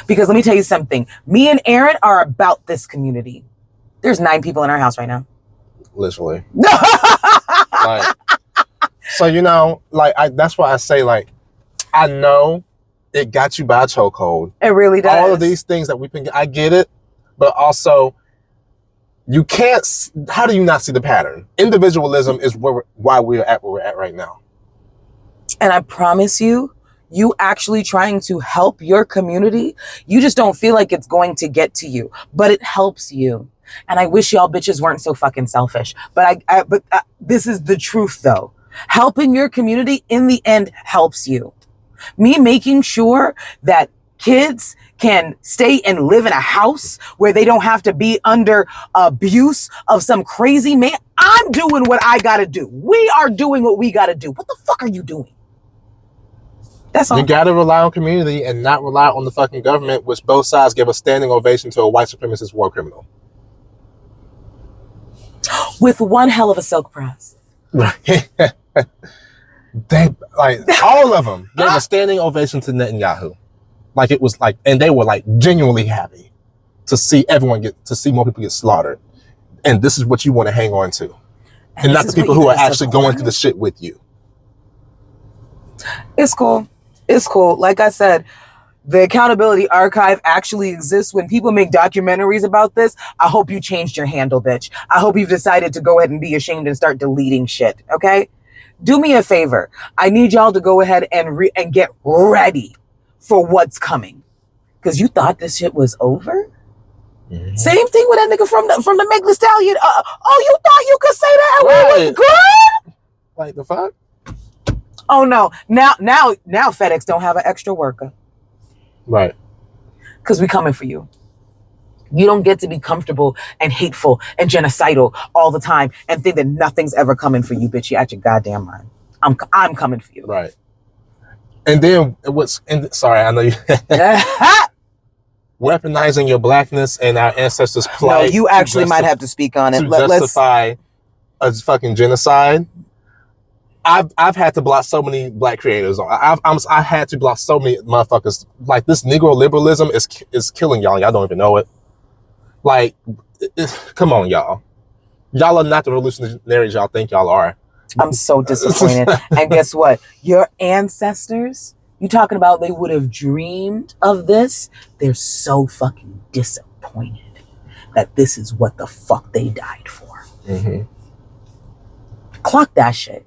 Because let me tell you something. Me and Aaron are about this community. There's 9 people in our house right now. Literally. That's why I say, I know it got you by a chokehold. It really does. All of these things that I get it, but also You can't. How do you not see the pattern? Individualism is why we're at where we're at right now. And I promise you, you actually trying to help your community, you just don't feel like it's going to get to you, but it helps you. And I wish y'all bitches weren't so fucking selfish. But this is the truth though. Helping your community in the end helps you. Me making sure that kids can stay and live in a house where they don't have to be under abuse of some crazy man. I'm doing what I gotta do. We are doing what we gotta do. What the fuck are you doing? That's all. You gotta rely on community and not rely on the fucking government, which both sides give a standing ovation to a white supremacist war criminal. With one hell of a silk press. Right. They like all of them gave a standing ovation to Netanyahu. Like it was like, and they were like genuinely happy to see more people get slaughtered. And this is what you want to hang on to. And not the people who are actually going through the shit with you. It's cool. It's cool. Like I said, the Accountability Archive actually exists. When people make documentaries about this, I hope you changed your handle, bitch. I hope you've decided to go ahead and be ashamed and start deleting shit, okay? Do me a favor. I need y'all to go ahead and get ready for what's coming. Because you thought this shit was over? Mm-hmm. Same thing with that nigga from the Meg Thee Stallion. You thought you could say that and we was good? Like the fuck? Oh no. Now FedEx don't have an extra worker. Right. Because we coming for you. You don't get to be comfortable and hateful and genocidal all the time and think that nothing's ever coming for you, bitch. You out your goddamn mind. I'm coming for you. Right. And then sorry, I know you weaponizing your blackness and our ancestors' plight. No, you actually might have to speak on it. To justify a fucking genocide. I've had to block so many black creators. I had to block so many motherfuckers. Like this Negro liberalism is killing y'all. Y'all don't even know it. Like, come on, y'all. Y'all are not the revolutionaries y'all think y'all are. I'm so disappointed. And guess what? Your ancestors, you talking about they would have dreamed of this? They're so fucking disappointed that this is what the fuck they died for. Mm-hmm. Clock that shit.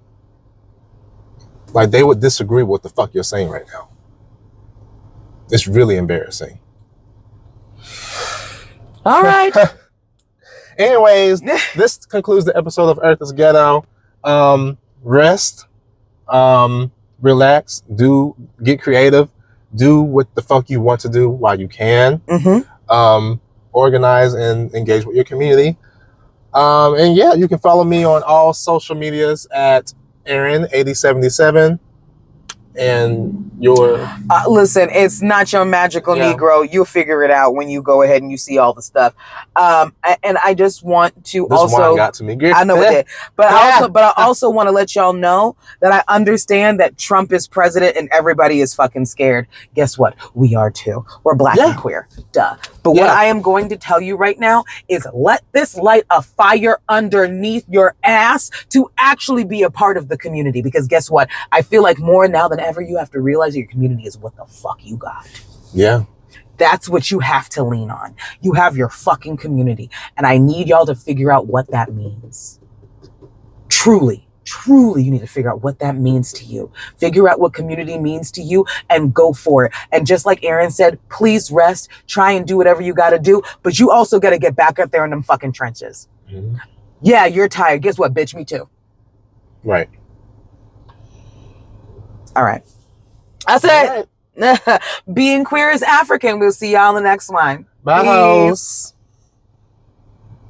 Like they would disagree with what the fuck you're saying right now. It's really embarrassing. All right. Anyways, this concludes the episode of Earth is Ghetto. Rest, relax, get creative, do what the fuck you want to do while you can. Mm-hmm. Organize and engage with your community. And yeah, you can follow me on all social medias at Aaron8077. And your listen, it's not your magical Negro. You'll figure it out when you go ahead and you see all the stuff. And I just want to this also wine got to me. I know it did. But I also want to let y'all know that I understand that Trump is president and everybody is fucking scared. Guess what? We are too. We're black and queer. Duh. But what I am going to tell you right now is let this light a fire underneath your ass to actually be a part of the community. Because guess what? I feel like more now than ever, you have to realize your community is what the fuck you got. Yeah. That's what you have to lean on. You have your fucking community. And I need y'all to figure out what that means. Truly, you need to figure out what that means to you. Figure out what community means to you and go for it. And just like Aaron said, please rest. Try and do whatever you got to do. But you also got to get back up there in them fucking trenches. Mm-hmm. Yeah, you're tired. Guess what, bitch? Me too. Right. All right. That's it. Being queer is African. We'll see y'all in the next one. Bye. Peace.